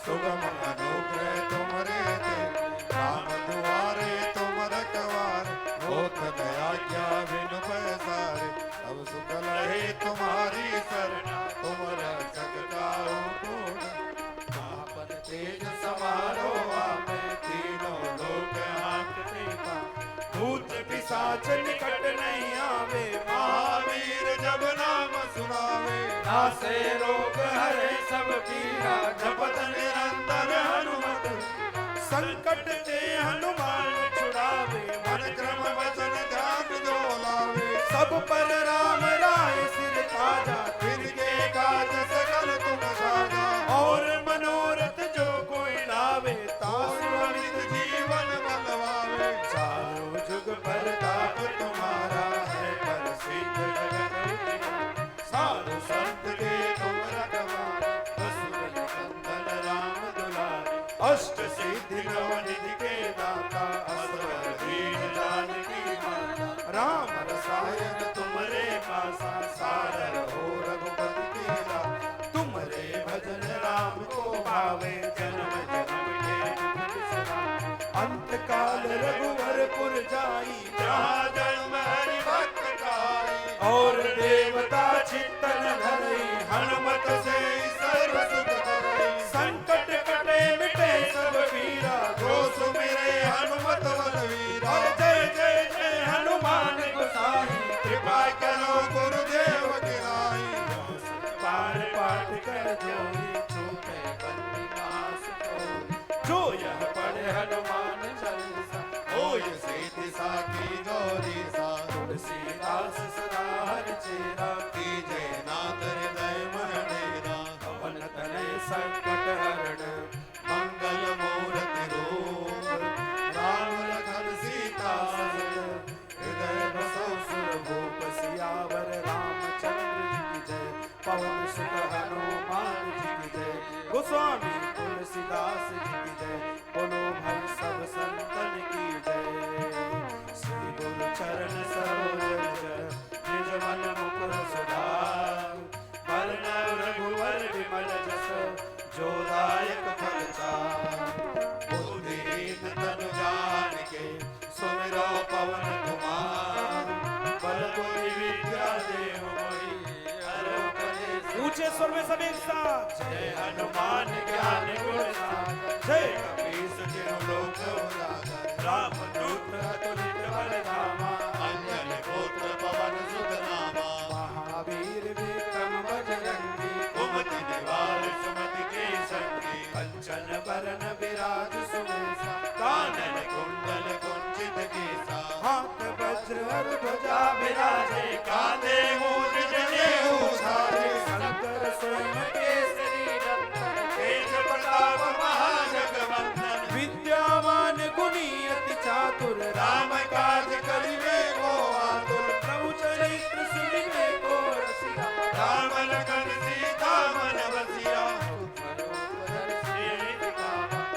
सुगम अनुग्रह तुमरे तेते। राम दुआरे तुम रखवारे होत न आज्ञा बिनु पैसारे। अब सुख लहे तुम्हारी सरना तुम रक्षक काहू को डरना। आपन तेज समारो आपे तीनों लोक हांकते कांपे। भूत पिशाच निकट नहीं आवे महावीर जब नाम सुनावे। नासे रोग हरे सब पीरा जपत निरंतर हनुमत। संकट ते हनुमान छुड़ावे मन क्रम वचन ध्यान जो लावे। सब पर राम राय सिर ताजा फिर के काज सकल तुम साजा। और मनोरथ जो कोई लावे तासु अमित जीवन बलवावे। चारों जुग परताप तुम्हारा है प्रसिद्ध जगत उजियारा। साधु संत के तुम रखवारे असुर निकंदन राम दुलारे। अष्ट सिद्धि नवनिधि के दाता असवर दीन जानकी माता। राम रसायन तुमरे पासा सारर हो रघुपति के लाए। तुमरे भजन राम को भावे जन्म जन्म के दुख बिसराए। अंत काल रघुवरपुर जाई जहाँ जन्म हरि भक्त काई। और देवता चित्तन धरई हनुमत से सर्व सुख करई। संकट कटे मिटे सब पीरा जो सुमिरे हनुमत बलवीरा। जय जय जय हनुमान गोसाई कृपा करो गुरुदेव की नाई। पार पाठ कर जोई छूटे बंदी नाश कोई। जो यह पढ़े हनुमान चालीसा होय सिद्धि साखी गौरी सा। तुलसीदास सदा हरिचेरा कीजे नाथ हृदय मन डेरा। पवन तनय संकट हरण मंगल मूर्ति रूप। राम लखन सीता सहित हृदय बसो सुरभूप। सियावर रामचंद्र जी की जय, पवन सुत हनुमान जी की जय। गोस्वामी तुलसीदास जी की जय। बोलो भाई सब संतन की जय। श्री गुरु स्वर में सब एक साथ। जय हनुमान ज्ञान गुण सागर, जय कपीस तिहु लोक उजागर, रामदूत अतुलित बल धामा, अंजनी पुत्र पवन सुत नामा, महावीर विक्रम बजरंगी, कुमति निवार सुमति के संगी, कंचन बरन विराज सुबेसा, कानन कुंडल कुंचित केसा, हाथ वज्र और ध्वजा विराजे, कांधे मूंज जनेऊ धारे, शंकर स्वयं केसरी नंदन, तेज प्रताप महाजगवंदन, विद्यावान गुणी अति चातुर, राम काज करिवे को आतुर, प्रभु चरित्र सुनिवे को रसिया, राम लखन सीता मन बसिया,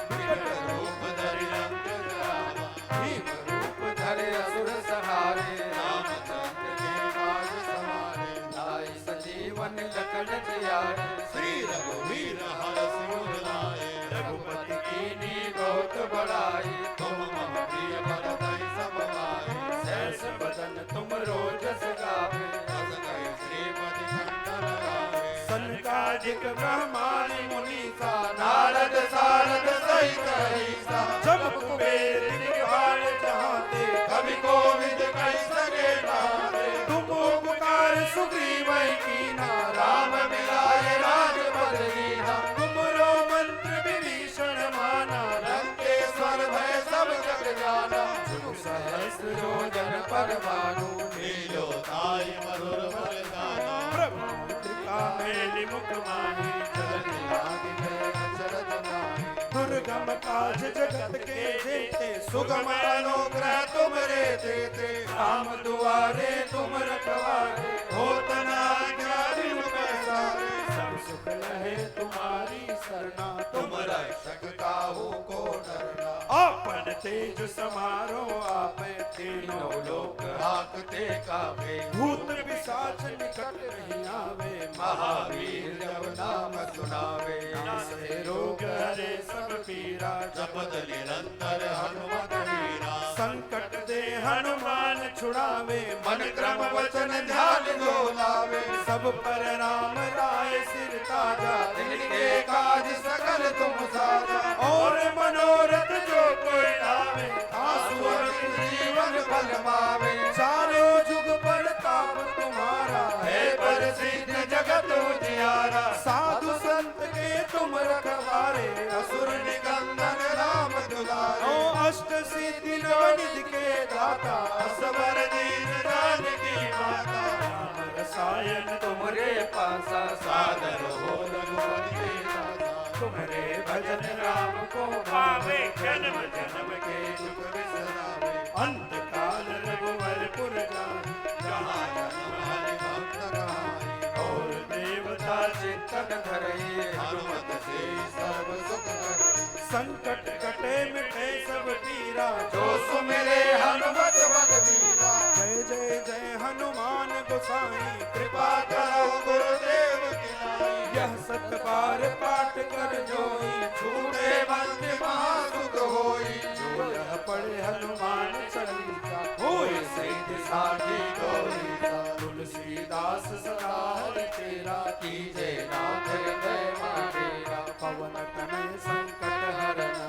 विकट रूप धरि लंक जरावा, भीम रूप धरे असुर संहारे, रामचंद्र के काज सवारे, लाए संजीवन लखन जियारे, श्री रघुवीर हरषि उर लाए, रघुपति कीन्ही बहुत बड़ाई, तुम मम प्रिय भरतहि सब भाई, सहस बदन तुम रोजस गावे, अस कहि श्रीपति कंठ लगावे, सनकादिक ब्रह्मादि मुनीसा, नारद सारद सहित अहिसा, जब कुबेर दिखवार चाहते, कवि कोविद कहि सके नाते, तुम उपकार सुग्रीव कीना, राम मिलाए राजपद दीना, तुमरो मंत्र विभीषण माना, लंकेश्वर भय सब जग जाना, जुग सहस्र योजन पर भानु, लीलो ताई मधुर फल गाना, प्रभु मुद्रिका मेलि मुख माहि, जलति लागे भय अचरज नाहि, दुर्गम काज जगत के जेते, सुगम अनुग्रह तुमरे देते, राम दुआरे तुम रखवारे, होत न आज्ञा बिनु पैसारे, सब सुख लहे तुम्हारी सरना, तुम रक्षक काहू को डरना, आपन तेज समारो आपे, तीनों लोक हाकते कापे, भूत पिशाच निकट नहीं आवे, महावीर जब नाम सुनावे, नासे रोग हरे सब पीरा, जपत निरंतर हनुमत वीरा, संकट दे हनुमान छुड़ावे, मन क्रम वचन ध्यान जो लावे, सब पर राम राय सिर ताजा, तिनके काज सकल तुम साजा, और मनोरथ जो कोई लावे, आसु अमित जीवन फल पावे, चारों जुग पर ताप तुम्हारा है प्रसिद्ध जगत उजियारा, साधु संत के तुम रखवारे, असुर निकंदन राम दुलारे, ओ अष्ट सिद्धि नवनिधि के दाता, असवर दीन जानकी माता, राम रसायन तुमरे पासा सादर हो रघुपति के दासा, तुम्हारे भजन राम को पावे जन्म जन्म के दुख बिसरावे, अंत काल रघुवरपुर जाए, जहाँ जन्म हरि भक्त कहाई, और देवता चित्तन धरई, हनुमत से सर्व सुख करई, संकट कटे मिटे सब पीरा, जो सुमिरे हनुमत बलवीरा, जय जय जय हनुमान गोसाई, कृपा करो गुरुदेव की नाई, यह सत बार पाठ कर जोई, छूटे बंद महासुख होई, जो यह पढ़े हनुमान चालीसा, होई सिद्धि साखी गौरीसा, तुलसीदास सदा हरि तेरा, कीजे नाथ हृदय मारेरा, पवन तनय संकट हरन,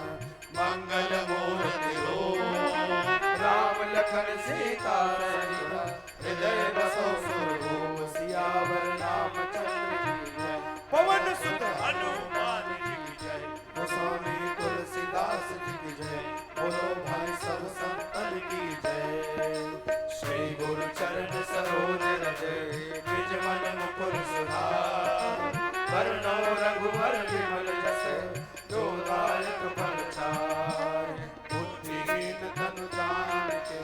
मंगल मूर्ति हो, राम लखन सीता सहित, हृदय बसो सुरभूप, सियावर रामचंद्र की जय, पवन सुत हनुमान जी की जय। गोस्वामी तुलसीदास जी की जय, बोलो भाई सब संतन की जय। श्री गुरु चरण सरोज रज, निज मन मुकुर सुधार, वरनो रघुवर विमल जस, जो दायक फल चार, बुद्धिहीन तनु जान के,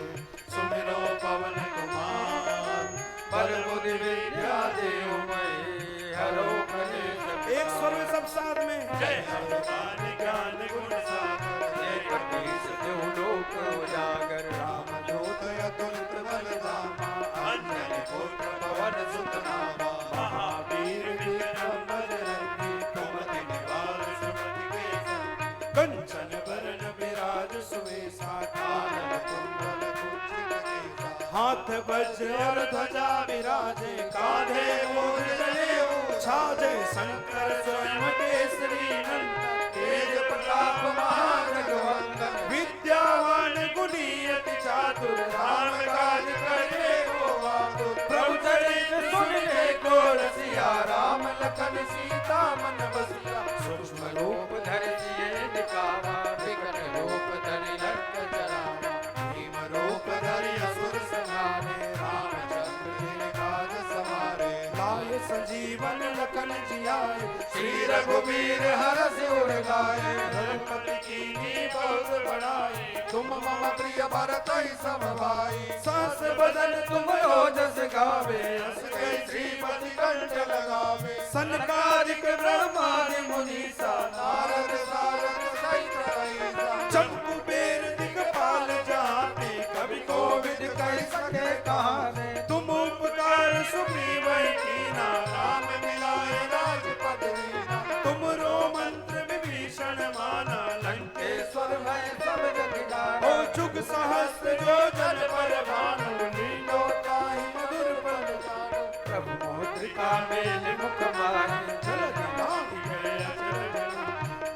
सुमिरो पवन कुमार, बल बुद्धि विद्या देहु मई, हरो कलेश एक स्वर में सब साथ में, जय हनुमान ज्ञान गुण सागर, जय कपीस तिहु लोक उजागर, राम दूत अतुलित बल धामा, अंजनी पुत्र पवन सुत नामा, महावीर विक्रम बजरंगी, कुमति निवार सुमति के संगी, कंचन बरन विराज सुवेसा, कानन कुंडल कुंचित केसा, हाथ वज्र और ध्वजा विराजे, कांधे मूंज जनेऊ छाजे शंकर स्वयं केसरी नंदन तेज प्रताप महाजगवंदन विद्यावान गुणी अति चातुर राम काज करे को आतुर प्रभु चरित्र सुनने को रसिया राम लखन सीता मन बसिया सूक्ष्म रूप धरि सिए दिखावा विकट रूप धरि लंक जरावा भीम रूप धरि असुर संहारे रामचंद्र जी काज सवारे लाय संजीवन लखन जियाए श्री रघुवीर हरष उर गाए रघुपति कीन्ही बहुत बढ़ाए तुम मम प्रिय भरत सम भाई सास बदन तुम ओजस गावे हस के श्रीपति कंठ लगावे सनकादिक ब्रह्मादि मुनीसा नारद सारद सहित रहीसा चंपू बेर दिगपाल जाते कवि कोविद कह सके कहाने तुम उपकार सुग्रीव कीना राम मिलाए राजपद वीना तुमरो मंत्र विभीषण माना लंकेश्वर भय सब जग जाना ओ जुग सहस्त्र जो जन पर भानु लीलो ताहि मधुर पद जानो प्रभु मुद्रिका मेल मुख माहि जलधि लांघि गए अचर जन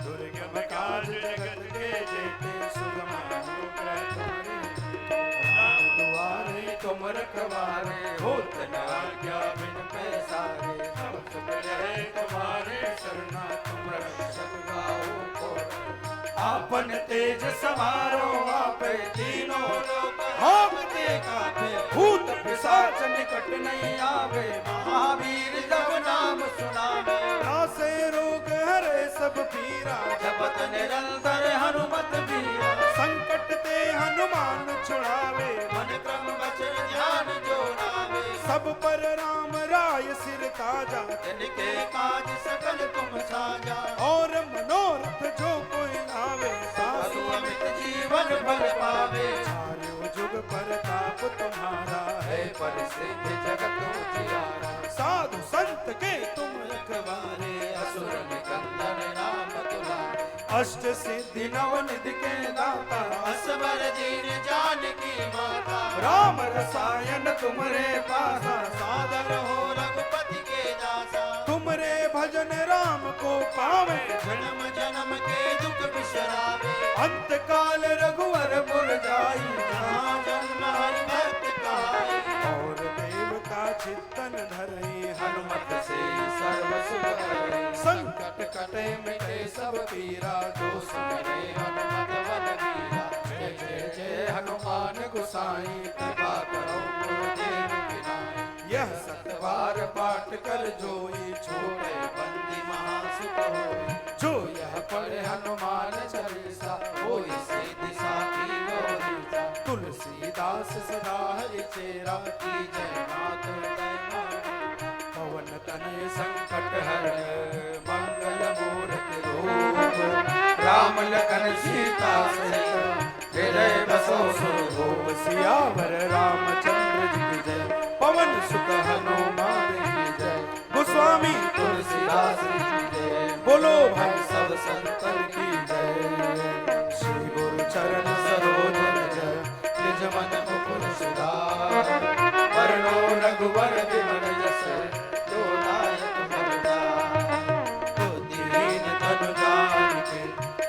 दुर्गम काज जगत के जेते सुगम अनुग्रह तुम्हारे दुआरे तुम रखवारे होत न आज्ञा बिन पैसारे सब सुख रहे तुम्हारे शरणा तुम रक्षक गाओ को आपन तेज समारो आपे तीनों लोक आपते कापे भूत पिशाच निकट नहीं आवे महावीर जब नाम सुनावे नासे रोग हरे सब पीरा जपत निरंतर हनुमत बीरा संकट ते हनुमान छुड़ावे मन क्रम वचन ध्यान जो नावे सब पर राम राय सिर ताजा जिनके काज सकल तुम साजा और मनोरथ जो कोई लावे साधु अमित जीवन फल पावे सारो जुग परताप तुम्हारा है परिसिद्ध जगत उजियारा साधु संत के तुम रखवारे असुर निकंदन राम दुलारे अष्ट सिद्धि नव निधि के दाता असबर दीन जानकी माता राम रसायन तुमरे पासा सादर हो रघुपति के दासा तुमरे भजन राम को पावे जन्म जन्म के दुख बिसरावे अंत काल रघुवर पुर जाई जहाँ जन्म हरि भक्त कहाई और देवता चित्तन धरई हनुमत से सर्व सुख करे संकट कटे मिटे सब पीरा जो सुमरे हनुमत बल वीरा जय जय जय हनुमान गोसाई कृपा करो गुरुदेव बिनाई यह सतवार पाठ कर जोई छोड़े बंदी महासुख होई जो यह पढ़े हनुमान चालीसा होई सिद्धि साखी गौरीसा तुलसीदास सदा हरि चेरा की जय मात जय मात पवन तनय संकट हरण मंगल मूर्ति रूप राम लखन सीता सहित हृदय बसो सुरभूप सियावर रामचंद्र जी की जय पवन सुत हनुमान की जय गोस्वामी तुलसीदास की जय बोलो भाई भाई सब संतन की जय श्री गुरु चरण सरोज जय निज मन मुकुर सुधार वरणो रघुवर विमल जस जो नायक बलिदान बुद्धिहीन तनु जानिके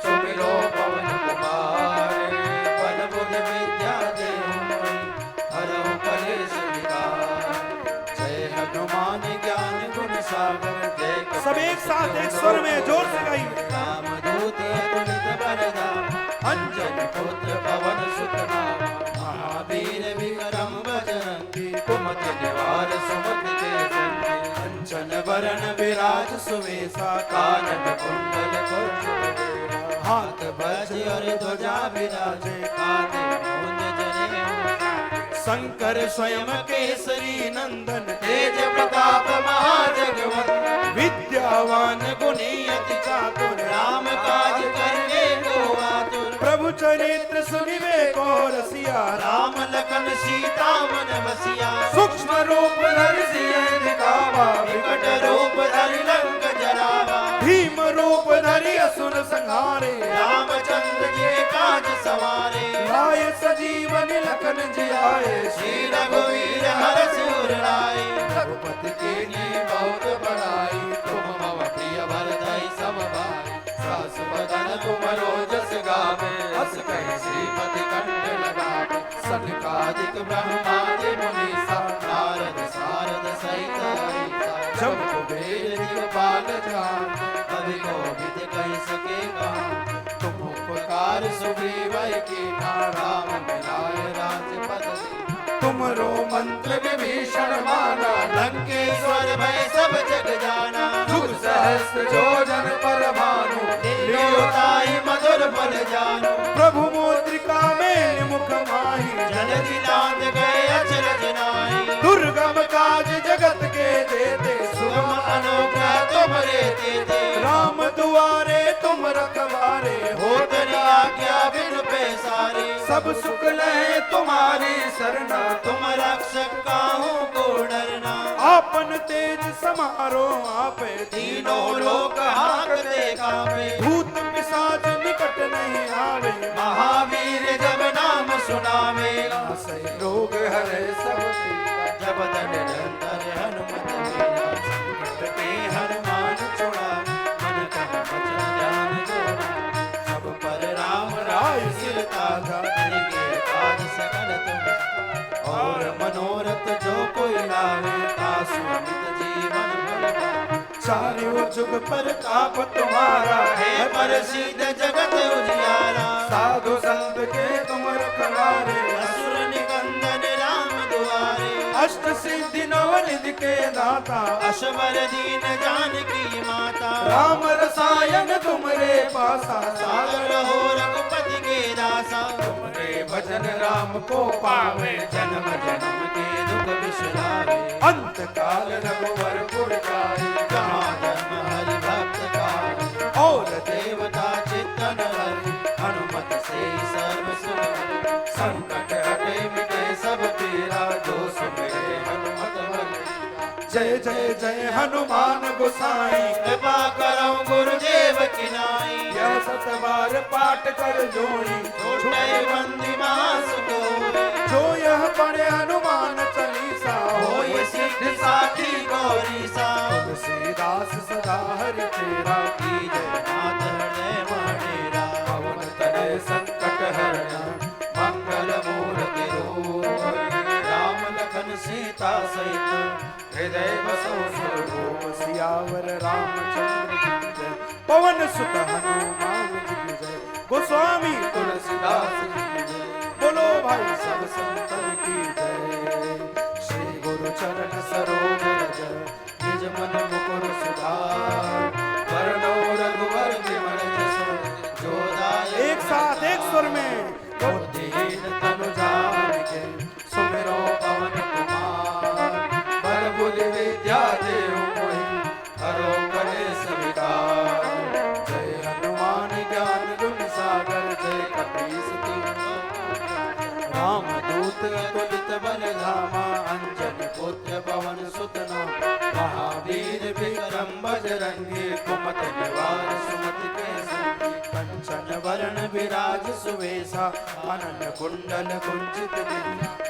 सुमिरो पवन कुमार बल बुद्धि विद्या देहु मोहि हरहु कलेश विकार जय हनुमान ज्ञान गुण सागर जय सब एक साथ एक स्वर में जोर से गाइए रामदूत अतुलित बलधाम अंजन पुत्र पवन सुत नाम महावीर विक्रम बजरंगी कुमति निवार सुमति के संगी कंचन वरण विराज सुवेशा कानन कुंडल कुंडल हाथ वज्र और ध्वजा विराजे कांधे मूंज जनेऊ शंकर स्वयं केसरी नंदन तेज प्रताप महाजगवंदन विद्यावान गुणी अति चातुर राम काज करने को आतुर प्रभु चरित्र सुनिवे को रसिया राम लखन सीता मन बसिया सूक्ष्म रूप धरि सिए दिखावा विकट रूप धरि लंक जरावा भीम रूप धरि असुर संहारे रामचंद्र जी काज सवारे लाय सजीवन लखन जियाए श्री रघुवीर हरष उर लाए रघुपति कीन्ही बहुत बड़ाई दास बदन तुम रोजस गावे हस कहि श्रीपति कंठ लगावे सनकादिक ब्रह्मादि मुनीसा नारद सारद सहित अहिसा जब कुबेर दिगपाल जान कवि कोविद कहि सके कहान तुम उपकार सुग्रीव की राम मिलाए राजपद तुमरो मंत्र विभीषण माना लंकेश्वर भय सब जग जाना जुग सहस्त्र जोजन पर भानु लील्योताहि मधुर फल जानु प्रभु मुद्रिका में मुख माही जन जिलांत गए अचरज नाहि दुर्गम काज जगत के देते सुगम अनुग्रह तुमरे तेते राम दुआरे तुम रखवारे होत न आज्ञा बिनु पैसारे सब सुख लहे तुम्हारी सरना तुम रक्षक काहू को डरना आपन तेज समारो आपे तीनों लोक हांकते कांपे भूत पिशाच निकट नहीं आवे महावीर जब नाम सुनावे नासै रोग हरे सब पीरा जब दंड निरंतर हनुमत वीरा संकट के हनुमान छुड़ा मन कह वचन ध्यान जोड़ा सब पर राम राय सिर ताजा के काज सकल तुम और मनोरथ जो कोई लावे तासु अमित जीवन फल पावे चारों जुग पर ताप तुम्हारा है पर सीध जगत उजियारा साधु संत के तुम रखवारे असुर निकंदन राम दुआरे अष्ट सिद्धि नव निधि के दाता अशबर दीन जानकी माता राम रसायन तुमरे पासा सागर हो रघुपति के दासा तुमरे भजन राम को पावे जन्म जन्म के दुख बिसरावे अंत काल रघुवर पुर जाए जहाँ जन्म हरि भक्त का और देवता चित्तन हरि हनुमत से सर्व सुख संकट हटे मिटे सब पीरा जो सुमिरे हनुमत बल जय जय जय हनुमान गोसाई कृपा करो गुरुदेव की नाई यह सतबार पाठ कर जोड़ी छुटे बंदी महासुख होए जो यह पढ़े हनुमान चालीसा होय सिद्ध साखी गौरी सा तुलसीदास सदा हरि तेरा की जय नाथ हृदय मणिरा पवन तनय संकट हरना मंगल मूर्ति रूप राम लखन सीता सहित हृदय बसो रूप सियावर रामचंद्र की जय पवन सुत हनुमान जी की जय गोस्वामी तुलसीदास जी की जय बोलो भाई सब संतन की जय श्री गुरु चरण सरोज रज निज मन मुकुर सुधार वरणो रघुवर विमल जस जो दायक एक साथ एक स्वर में बुद्धिहीन तनु जान के सुमिरो पवन कुमार बल बुद्धि विद्या देहु मोहि हरो कलेश विकार जय हनुमान ज्ञान गुण सागर जय कपीस राम दूत अतुलित बल धामा अंजन पुत्र पवन सुत नामा महावीर विक्रम बजरंगी कुमत निवार सुमति के संगी कंचन वरण विराज सुवेशा अनन कुंडल कुंचित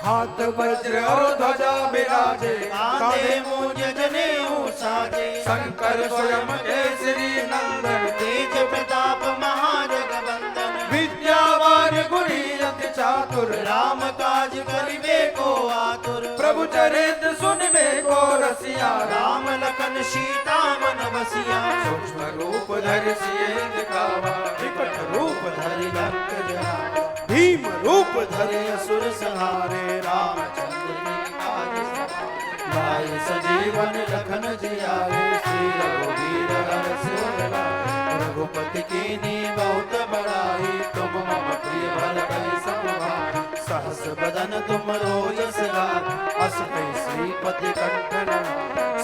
हाथ वज्र और ध्वजा विराजे कांधे मूंज जनेऊ साजे शंकर स्वयं केसरी नंदन तेज प्रताप महाजगवंदन विद्यावान गुणी अति चातुर राम काज करिबे को आतुर प्रभु चरित्र सुनबे को रसिया राम लखन सीता मन बसिया सूक्ष्म रूप धरि सिए दिखावा विकट रूप धरि लंक जरावा भीम रूप धरि असुर संहारे रामचंद्र की काज सवारे लाए सजीवन लखन जियारे श्री रघुवीर हर सिर लाए रघुपति कीनी बहुत बड़ाई तुम मम प्रिय भरत समभाई सहस बदन तुम रोजस गान अस पे श्रीपति कंठ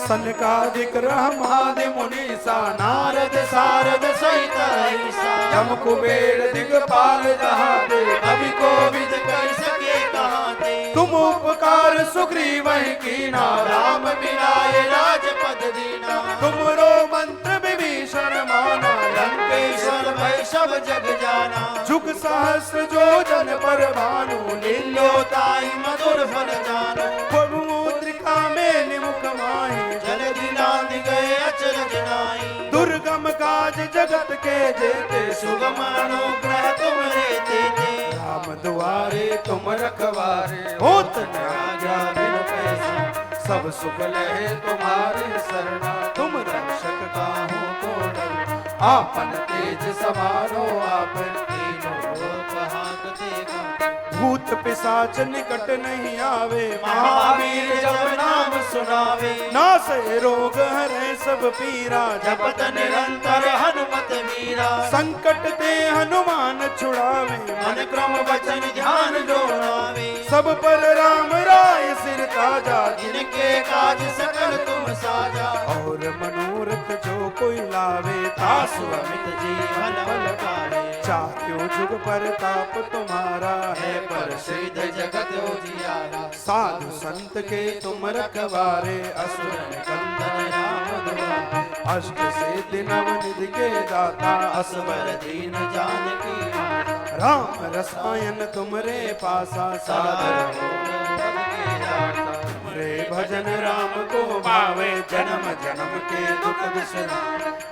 सनकादिक ब्रह्मादि मुनीसा नारद सारद सहित ऐसा यम कुबेर दिगपाल जहाते कवि कोविद कर सके कहाते तुम उपकार सुग्रीव कीना राम मिलाए राजपद दीना तुमरो मंत्र विभीषण माना लंकेश्वर भय सब जग जाना जुग सहस्र जो जन पर भानु लील्योताहि मधुर फल जानो प्रभु मुद्रिका में मुख माही जल्दी लांघ गए अचरज नाई। दुर्गम काज जगत के जेते सुगम अनुग्रह तुमरे तेते। राम दुआरे तुम रखवारे होत न आज्ञा बिन पैसा। सब सुख लहे तुम्हारे सरना। तुम रक्षक काहू को डर। आपन तेज समारो आप तीनों लोक हाँकते गाते। भूत पिशाच निकट नहीं आवे महावीर जब नाम सुनावे। नासे रोग हरे सब पीरा जपत निरंतर हनुमत वीरा। संकट ते हनुमान छुड़ावे मन क्रम वचन ध्यान जोड़ावे। सब पर राम राय सिर ताजा जिनके काज सकल तुम साजा। और मनोरथ जो कोई लावे तासु अमित जीवन बल पावे। चाक्यों जुग पर ताप तुम्हारा है पर सिद्ध जगत उजियारा। साधु संत के तुम रखवारे असुर कंदन राम दुआरा। अष्ट सिद्धि नव निधि के दाता असवर दीन जानकी माता। राम रसायन तुमरे पासा सादर सादर हो पद के दाता। रे भजन राम को भावे जन्म जन्म के दुख बिसरा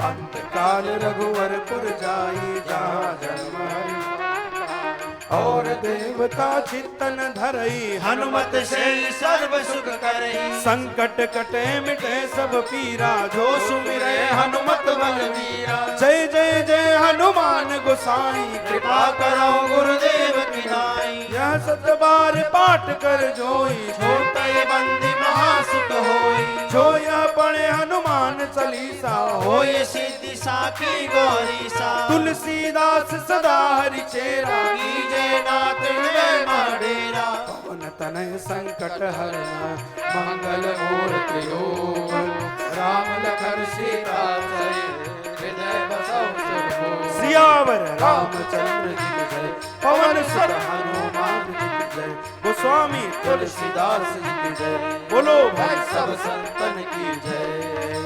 अंत काल रघुवरपुर जाई जहाँ जन्म हरि और देवता चित्तन धरई हनुमत से सर्व सुख करई। संकट कटे मिटे सब पीरा जो सुमिरे हनुमत बलवीरा। जय जय जय हनुमान गोसाई कृपा करो गुरुदेव की नाई। यह सत बार पाठ कर जोई छोटे बंदी महासुख होई। जो यह पढ़े हनुमान चालीसा होय सिद्धि साखी गौरी सा। तुलसीदास सदा हरि चेरा कीजे नाथ हृदय माडेरा। पवन तनय संकट हरना मंगल मूर्ति राम लखन सीता जय। हृदय बसौ सुर हो। सियावर रामचंद्र जी की जय पवन सुत हनुमान जी की जय गोस्वामी तुलसीदास जी की जय बोलो भाई सब संतन की जय।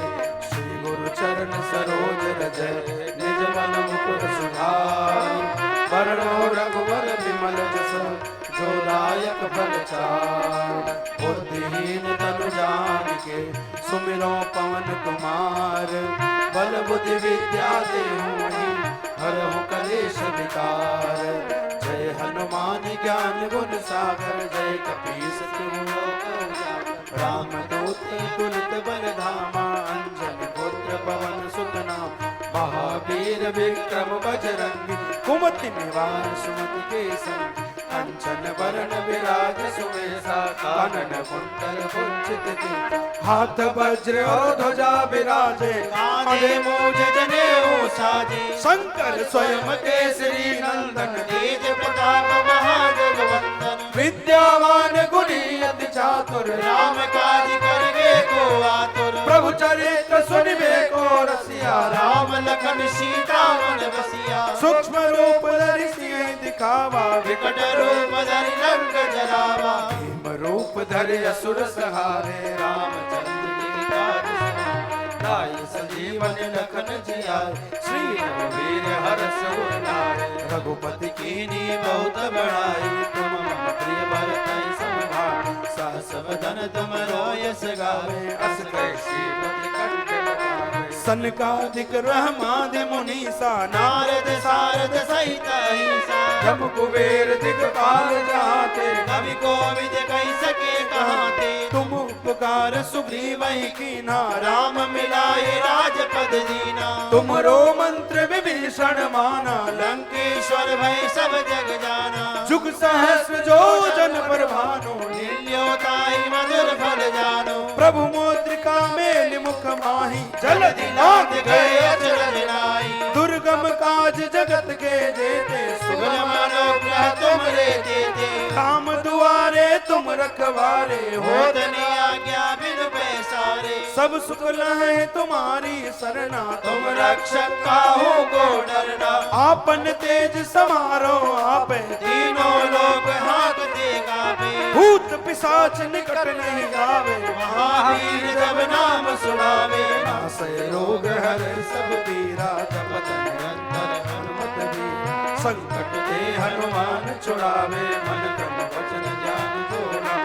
श्री गुरु चरण सरोज रजय निज मन मुकुर सुधारि वरणो रघुवर विमल जस जो दायक फल चार बुद्धिहीन तनु जानिके सुमिरो पवन कुमार बल बुद्धि विद्या देहु हरहु कलेश विकार जय हनुमान ज्ञान गुण सागर जय कपीस तिहु लोक उजागर रामदूत तुलित बल धामा अंजन पुत्र पवन सुत नाम महावीर विक्रम बजरंगी कुमति निवार सुमति के संग कंचन वरण विराज सुवेशा कानन कुंडल कुंचित की हाथ वज्र और ध्वजा विराजे कांधे मूज जनेऊ साजे। शंकर स्वयं केसरी नंदन तेज प्रताप महाजगवंदन। विद्यावान गुणी अति चातुर राम काज करके को आतुर। प्रभु चरित्र सुनिबे को रसिया राम लखन सीता मन बसिया। सूक्ष्म रूप धरि सिंह दिखावा विकट रूप धरि लंक जरावा। भीम रूप धरि असुर संहारे रामचंद्र जी काज सवारे। लाए संजीवन लखन जियाए। श्री रघुवीर हर्ष उर लाए। रघुपति कीनी बहुत बड़ाई। तुम मम प्रिय भरतहि सम भाई। सहस वदन तुम रोयस गावे। अस कैसी प्रति कंठ लगावे। सनकादिक ब्रह्मादि मुनीसा नारद सारद सहित अहिंसा। जम कुबेर दिगपाल जाते कवि कोविद कहि सके कहाते। तुम उपकार सुग्रीव कीना राम मिलाए राजपद दीना। तुमरो मंत्र विभीषण माना लंकेश्वर भय सब जग जाना। जुग सहस्र जो जन पर भानु लील्योताहि मधुर फल जानो। प्रभु मुद्रिका मेल मुख माही जल लांघ गए अचरज नाई। दुर्गम काज जगत के जेते सुगम अनुग्रह तुमरे तेते। काम दुआरे तुम रखवारे होत न आज्ञा बिन पैसारे। सब सुख लहे तुम्हारी सरना तुम रक्षक काहू को डरना। आपन तेज समारो आपे तीनों लोग हाँकते गावे। भूत पिशाच निकट नहीं आवे महावीर जब नाम सुनावे। नासै रोग हरे सब पीरा जपत निरंतर हनुमत वीरा संकट ते हनुमान छुड़ावे मन क्रम वचन ध्यान जोड़ा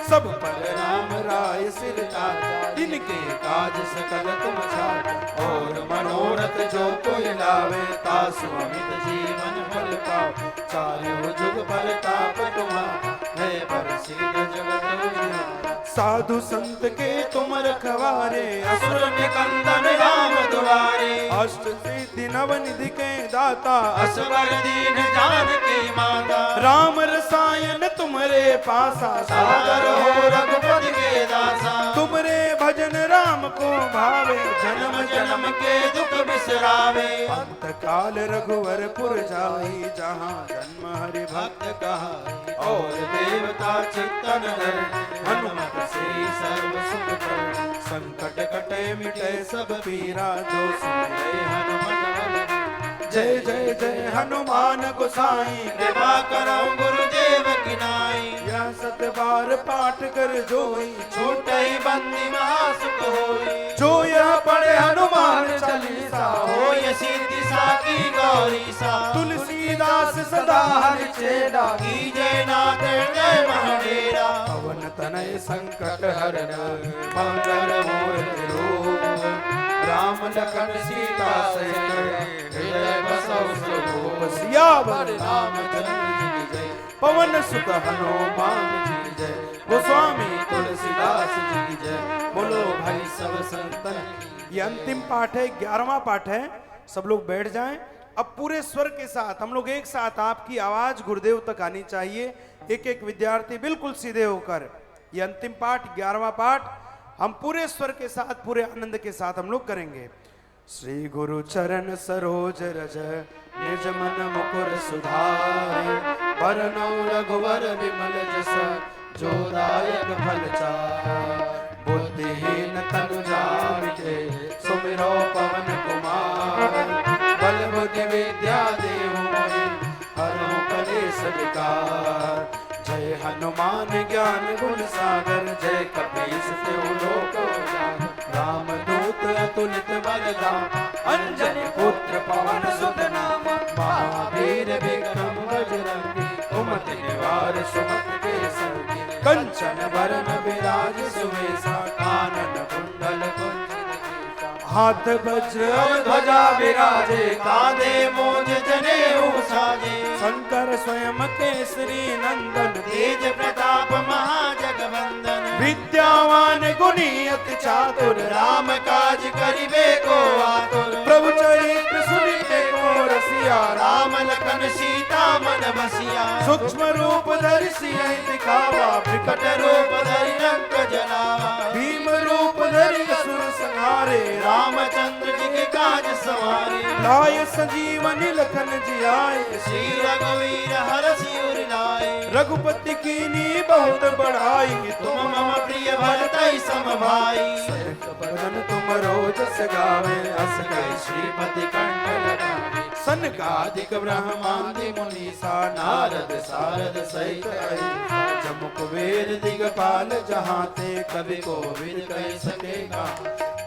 सब पर राम राय सिर ताजा, इनके काज सकल तुम छाड़, और मनोरथ जो कोई लावे, तासु अमित जीवन फल पाओ। चारों जुग पर ताप तुम्हारा, है प्रसिद्ध जगत उजियारा। साधु संत के तुम रखवारे, असुर निकंदन राम दुआरे, अष्ट सिद्धि नवनिधि के दाता, असवर दीन जानकी माता। राम रसायन तुमरे पासा, सागर हो रघुपति के दासा। तुमरे भजन राम को भावे, जन्म जन्म के दुख बिसरावे, अंत काल रघुवरपुर जाई, जहाँ जन्म हरि भक्त भक्त कहाई। और देवता चित्तन धर, हनुमत से सर्व सुख कर। संकट कटे मिटे सब पीरा, जो जय हनुमत बल। जय जय जय हनुमान गोसाई, कृपा करो गुरुदेव की नाई। यह सत बार पाठ कर जोई, छूटे बंदी महासुख होई। जो यह पढ़े हनुमान चालीसा, होय सिद्धि साकी गौरी सा। तुलसीदास सदा हरि चेरा, कीजे नाथ हृदय महडेरा। पवन तनय संकट हरण मंगल मूर्ति रूप, राम लखन सीता सहित हृदय बसौ स्वरूप। सियावर रामचंद्र जी की जय, पवन सुत हनुमान जी की जय। गोस्वामी तुलसीदास जी की जय, बोलो भाई सब संतन की। ये अंतिम पाठ है, 11वां पाठ है। सब लोग बैठ जाएं। अब पूरे स्वर के साथ हम लोग एक साथ, आपकी आवाज गुरुदेव तक आनी चाहिए। एक एक विद्यार्थी बिल्कुल सीधे होकर, ये अंतिम पाठ 11वां पाठ हम पूरे स्वर के साथ, पूरे आनंद के साथ हम लोग करेंगे। श्री गुरु चरण सरोज रज, निज मन मुकुर सुधारे। बरनौ रघुवर विमल जस, जो दायक फल चार। बुद्धिहीन तनु जानिके, सुमिरो पवन कुमार। बल बुद्धि विद्या देहु मोहि, हरहु कलेश विकार। जय हनुमान ज्ञान गुण सागर, जय कपीस तिहु लोक उजागर। रामदूत अतुलित बल धाम, अंजनी पुत्र पवन सुत नाम। महावीर विक्रम बजरंगी, कुमति निवार सुमति के संगी। कंचन बरन विराज सुवेशा, कानन कुंडल कुंचित केसा। हाथ वज्र और ध्वजा विराजे, कांधे मूंज जनेऊ साजे। शंकर स्वयं केसरी नंदन, तेज प्रताप महाजगवंदन। विद्यावान गुणी अति चातुर, राम काज करिबे को आतुर। प्रभु चरित्र सुनिबे को रसिया। राम लखन सीता मन बसिया। सूक्ष्म रूप धरि सियहि दिखावा, विकट रूप धरि लंक जलावा। भीम रूप धरि असुर संहारे। रामचंद्र जी के काज सवारे। लाय संजीवनी लखन जियाए, श्री रघुवीर हरषि उर लाए। रघुपति कीनी बहुत बढ़ाई। तुम मम प्रिय भरतहि सम भाई। बदन तुम रोज गावे, अस गए श्रीपति कंठ लगावे। सनकादिक ब्रह्मादि मुनीसा, नारद सारद सहित अहिसा। जमु कुबेर दिगपाल जहाते, कवि कोविद कह सकेगा।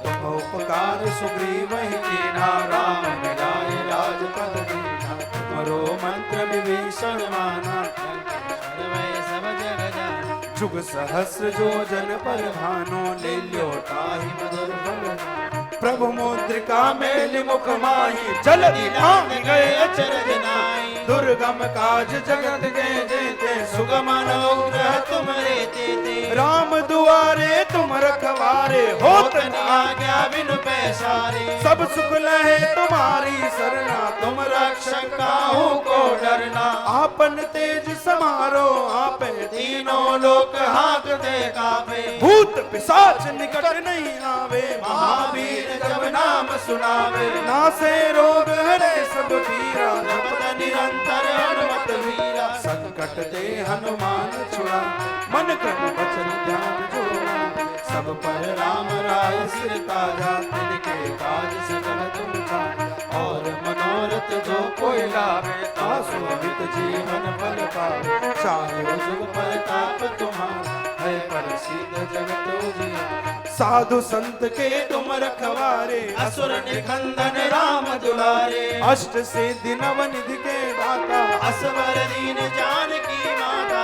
तुम उपकार सुग्रीव ही कीन्हा, राम मिलाए राजपद दीन्हा। तुमरो मंत्र विभीषण माना, सर्वै सब जग जाना। जुग सहस्र जो जन पर भानो, ले ल्यो ताहि मधुर फल। प्रभु मुद्रिका मेलि मुख माही, जल्दी धाम गए अचरज नाई। दुर्गम काज जगत के जेते, सुगम अनुग्रह तुमरे तेते। राम दुआरे तुम रखवारे, होत होत न आज्ञा बिनु पैसारे। सब सुख लहे तुम्हारी सरना, तुम रक्षक काहू को डरना। आपन तेज समारो आपे, तीनों लोक हाँकते कापे। भूत पिशाच निकट नहीं आवे। महावीर जब नाम सुनावे, नासे रोग हरे सब पीरा। जपत निरंतर हनुमत वीरा। संकट ते हनुमान छुड़ा, मन क्रम वचन ध्यान जोड़ा। सब पर राम राय सिर ताजा, तिनके काज सकल तुम जाना। और मनोरथ जो कोई लावे, तासु अमित जीवन फल पावे। चारों जुग पर ताप तुम्हारा, है प्रसिद्ध जगत उजियारा। साधु संत के तुम रखवारे, असुर निकंदन राम दुलारे। अष्ट सिद्धि नवनिधि के दाता। असवर दीन जानकी माता।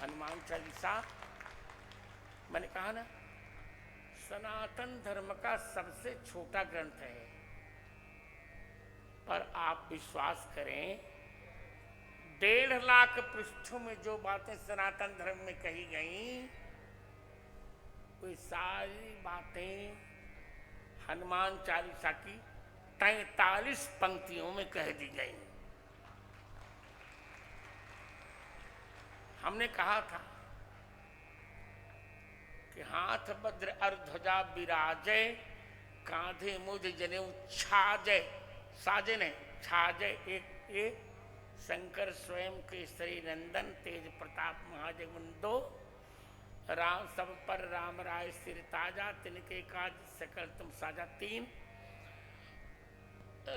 हनुमान चालीसा मैंने कहा ना, सनातन धर्म का सबसे छोटा ग्रंथ है, पर आप विश्वास करें 1.5 लाख पृष्ठों में जो बातें सनातन धर्म में कही गई, वे सारी बातें हनुमान चालीसा की 43 पंक्तियों में कह दी गई। हमने कहा था कि हाथ वज्र और ध्वजा विराजय, कांधे मुझ जनेऊ छाजय, साजे ने छाजय, एक शंकर स्वयं केसरी नंदन, तेज प्रताप महाजगवंदो, राम सब पर राम राय सिर ताजा, तिनके काज सकल तुम साजा। 3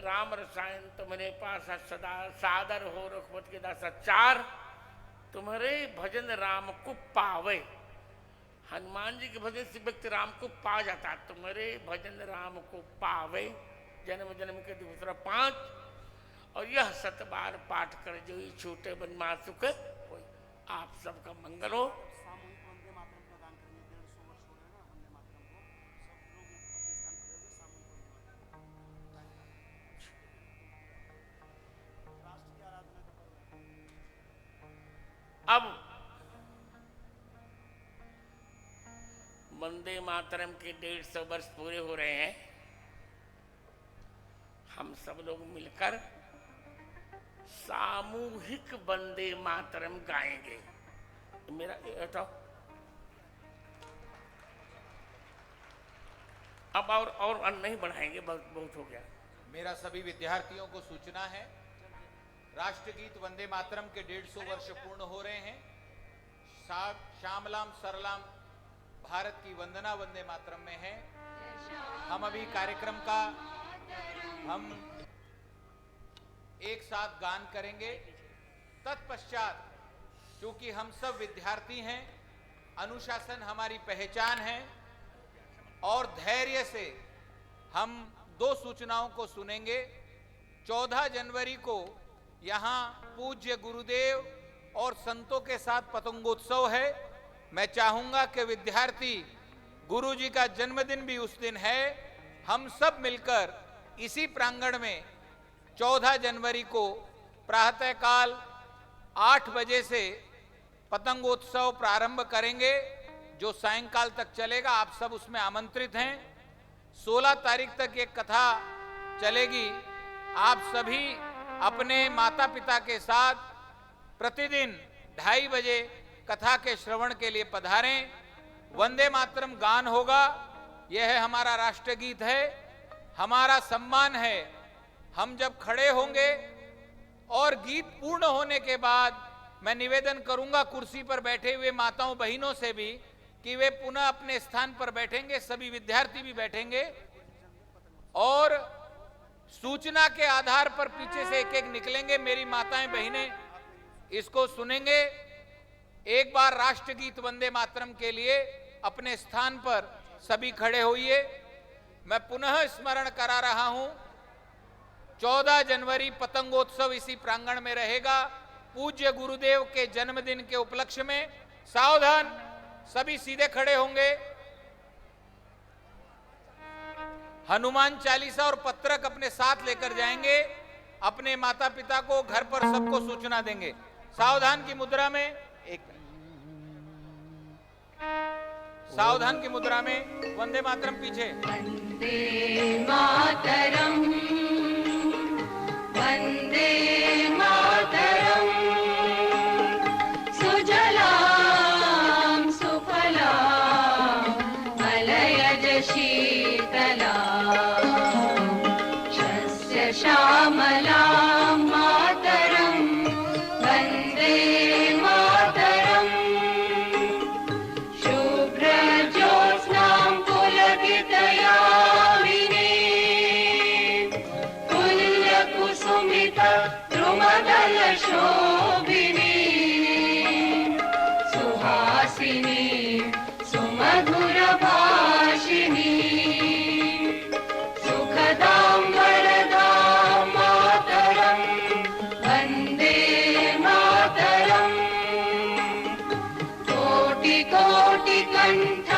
राम रसायन तुम्हारे पास सदा सादर हो, रघुपति के दास। 4 तुम्हारे भजन राम को पावे, हनुमान जी के भजन से व्यक्ति राम को पा जाता है, तुम्हारे भजन राम को पावे, जन्म जन्म के दूसरा। 5 और यह 7 बार पाठ कर जो ही छूटे बनमासु के होय। आप सबका मंगल हो। सामूहिक वंदे मातरम का गान करेंगे। 150 वर्ष हो रहे हैं ना वंदे मातरम को, सब लोग अपने स्थान पर रहेंगे। सामूहिक वंदे मातरम, राष्ट्र की आराधना का पर्व है। अब वंदे मातरम के 150 वर्ष पूरे हो रहे हैं। हम सब लोग मिलकर सामूहिक वंदे मातरम गाएंगे। मेरा हटाओ। अब और नहीं बढ़ाएंगे, बहुत हो गया। मेरा सभी विद्यार्थियों को सूचना है, राष्ट्रगीत वंदे मातरम के 150 वर्ष पूर्ण हो रहे हैं। श्यामलाम सरलाम भारत की वंदना वंदे मातरम में है। हम अभी कार्यक्रम का हम एक साथ गान करेंगे। तत्पश्चात क्योंकि हम सब विद्यार्थी हैं, अनुशासन हमारी पहचान है और धैर्य से हम 2 सूचनाओं को सुनेंगे। 14 जनवरी को यहाँ पूज्य गुरुदेव और संतों के साथ पतंगोत्सव है। मैं चाहूंगा कि विद्यार्थी, गुरु जी का जन्मदिन भी उस दिन है, हम सब मिलकर इसी प्रांगण में 14 जनवरी को प्रातःकाल 8 बजे से पतंगोत्सव प्रारंभ करेंगे, जो सायंकाल तक चलेगा। आप सब उसमें आमंत्रित हैं। 16 तारीख तक ये कथा चलेगी। आप सभी अपने माता पिता के साथ प्रतिदिन 2:30 बजे कथा के श्रवण के लिए पधारें। वंदे मातरम गान होगा। यह है हमारा राष्ट्रगीत है, हमारा सम्मान है। हम जब खड़े होंगे और गीत पूर्ण होने के बाद मैं निवेदन करूंगा कुर्सी पर बैठे हुए माताओं बहनों से भी कि वे पुनः अपने स्थान पर बैठेंगे, सभी विद्यार्थी भी बैठेंगे और सूचना के आधार पर पीछे से एक एक निकलेंगे। मेरी माताएं बहनें इसको सुनेंगे। एक बार राष्ट्रगीत वंदे मातरम के लिए अपने स्थान पर सभी खड़े होइए। मैं पुनः स्मरण करा रहा हूं, 14 जनवरी पतंगोत्सव इसी प्रांगण में रहेगा, पूज्य गुरुदेव के जन्मदिन के उपलक्ष्य में। सावधान, सभी सीधे खड़े होंगे। हनुमान चालीसा और पत्रक अपने साथ लेकर जाएंगे। अपने माता पिता को, घर पर सबको सूचना देंगे। सावधान की मुद्रा में, एक सावधान की मुद्रा में वंदे मातरम पीछे। वंदे मातरम, वंदे मातरम, सुजलाम सुफलाम मलयज शीतलाम, शस्य श्यामलां मातरं वन्दे मातरम्। शुभ्रज्योत्स्नां पुलकितयामिनीं, तुल्यकुसुमितद्रुमदलशोभिनीं, सुहासिनीं सुमधुरभाषिणीं, सुखदां वरदां मातरं वन्दे मातरम्। कंठ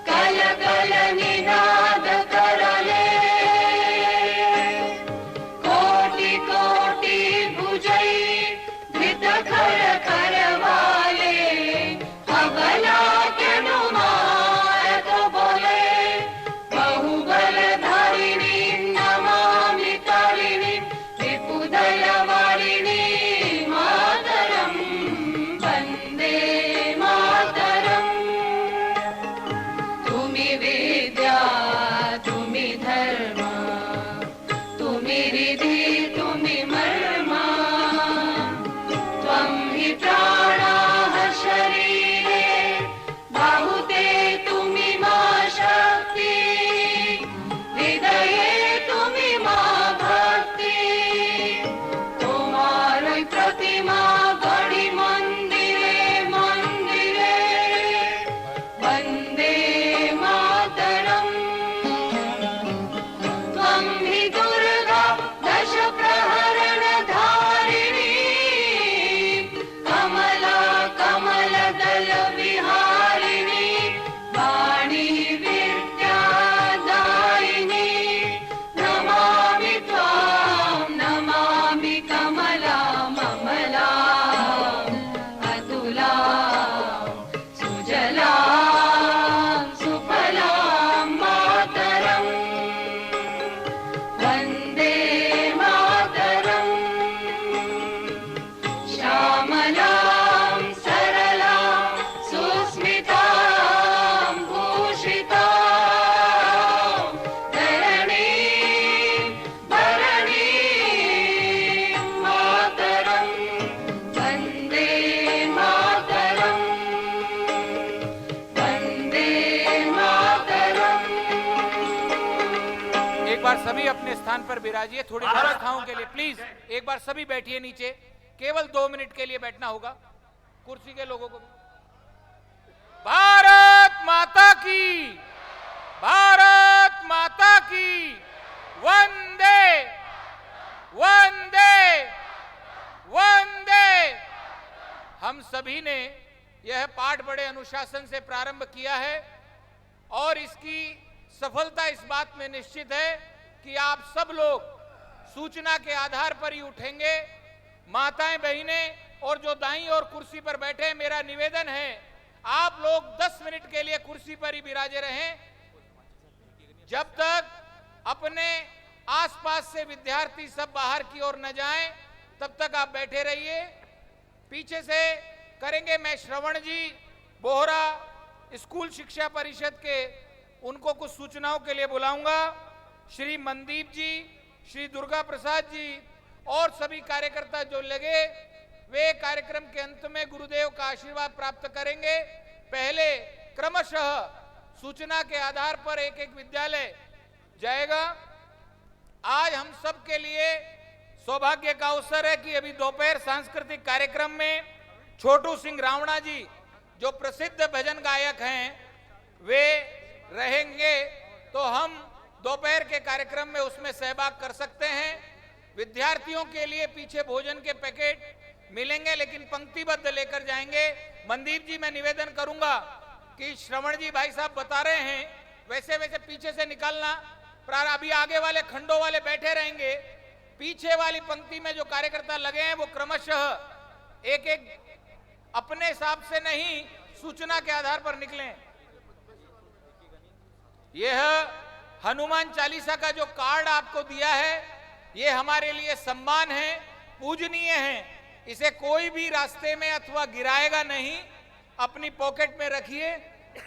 कल कल निनाद करले कोटि कोटि भुजै धृत खर खर वाले अबला केनु मारत बोले बहुबल धारिणी नमामि तारिणी विपुदल वारिणी मातरम वंदे मातरम तुमि विद्या तुमि धर्म तुमि रिधि तुमि मर्मा त्वं हि प्राणाः शरीरे बाहुते तुमि मा शक्ति हृदये तुमि मा भक्ति तुम्हारी प्रतिमा गढ़ी मंदिरे मंदिरे वंदे मातरम त्वं हि दुर्गा दश प्रहरण धारिणी कमला कमल दल विहारिणी वाणी विद्या दायिनी नमामि त्वां नमामि कमला ममला अतुला सुजला सुफला मातरम वंदे मातरम श्यामलां सरलां सुस्मितां भूषितां धरणीं भरणीं मातरं वन्दे मातरं वन्दे मातरम्। एक बार सभी अपने स्थान पर विराजिए, थोड़ी व्यवस्थाओं के लिए प्लीज एक बार सभी बैठिए नीचे, केवल 2 मिनट के लिए बैठना होगा कुर्सी के लोगों को। भारत माता की, भारत माता की, वंदे वंदे वंदे। हम सभी ने यह पाठ बड़े अनुशासन से प्रारंभ किया है और इसकी सफलता इस बात में निश्चित है कि आप सब लोग सूचना के आधार पर ही उठेंगे। माताएं बहनें और जो दाईं और कुर्सी पर बैठे हैं, मेरा निवेदन है आप लोग 10 मिनट के लिए कुर्सी पर ही विराजे रहें। जब तक अपने आसपास से विद्यार्थी सब बाहर की ओर न जाएं, तब तक आप बैठे रहिए। पीछे से करेंगे, मैं श्रवण जी बोहरा स्कूल शिक्षा परिषद के उनको कुछ सूचनाओं के लिए बुलाऊंगा। श्री मनदीप जी, श्री दुर्गा प्रसाद जी और सभी कार्यकर्ता जो लगे, वे कार्यक्रम के अंत में गुरुदेव का आशीर्वाद प्राप्त करेंगे। पहले क्रमशः सूचना के आधार पर एक एक विद्यालय जाएगा। आज हम सब के लिए सौभाग्य का अवसर है कि अभी दोपहर सांस्कृतिक कार्यक्रम में छोटू सिंह रावणा जी जो प्रसिद्ध भजन गायक हैं वे रहेंगे, तो हम दोपहर के कार्यक्रम में उसमें सहभाग कर सकते हैं। विद्यार्थियों के लिए पीछे भोजन के पैकेट मिलेंगे, लेकिन पंक्तिबद्ध लेकर जाएंगे। मनदीप जी, मैं निवेदन करूंगा कि श्रवण जी भाई साहब बता रहे हैं वैसे वैसे पीछे से निकालना। अभी आगे वाले खंडों वाले बैठे रहेंगे, पीछे वाली पंक्ति में जो कार्यकर्ता लगे हैं वो क्रमशः एक एक अपने हिसाब से नहीं, सूचना के आधार पर निकलें। यह हनुमान चालीसा का जो कार्ड आपको दिया है, ये हमारे लिए सम्मान है, पूजनीय है। इसे कोई भी रास्ते में अथवा गिराएगा नहीं, अपनी पॉकेट में रखिए,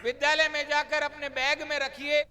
विद्यालय में जाकर अपने बैग में रखिए।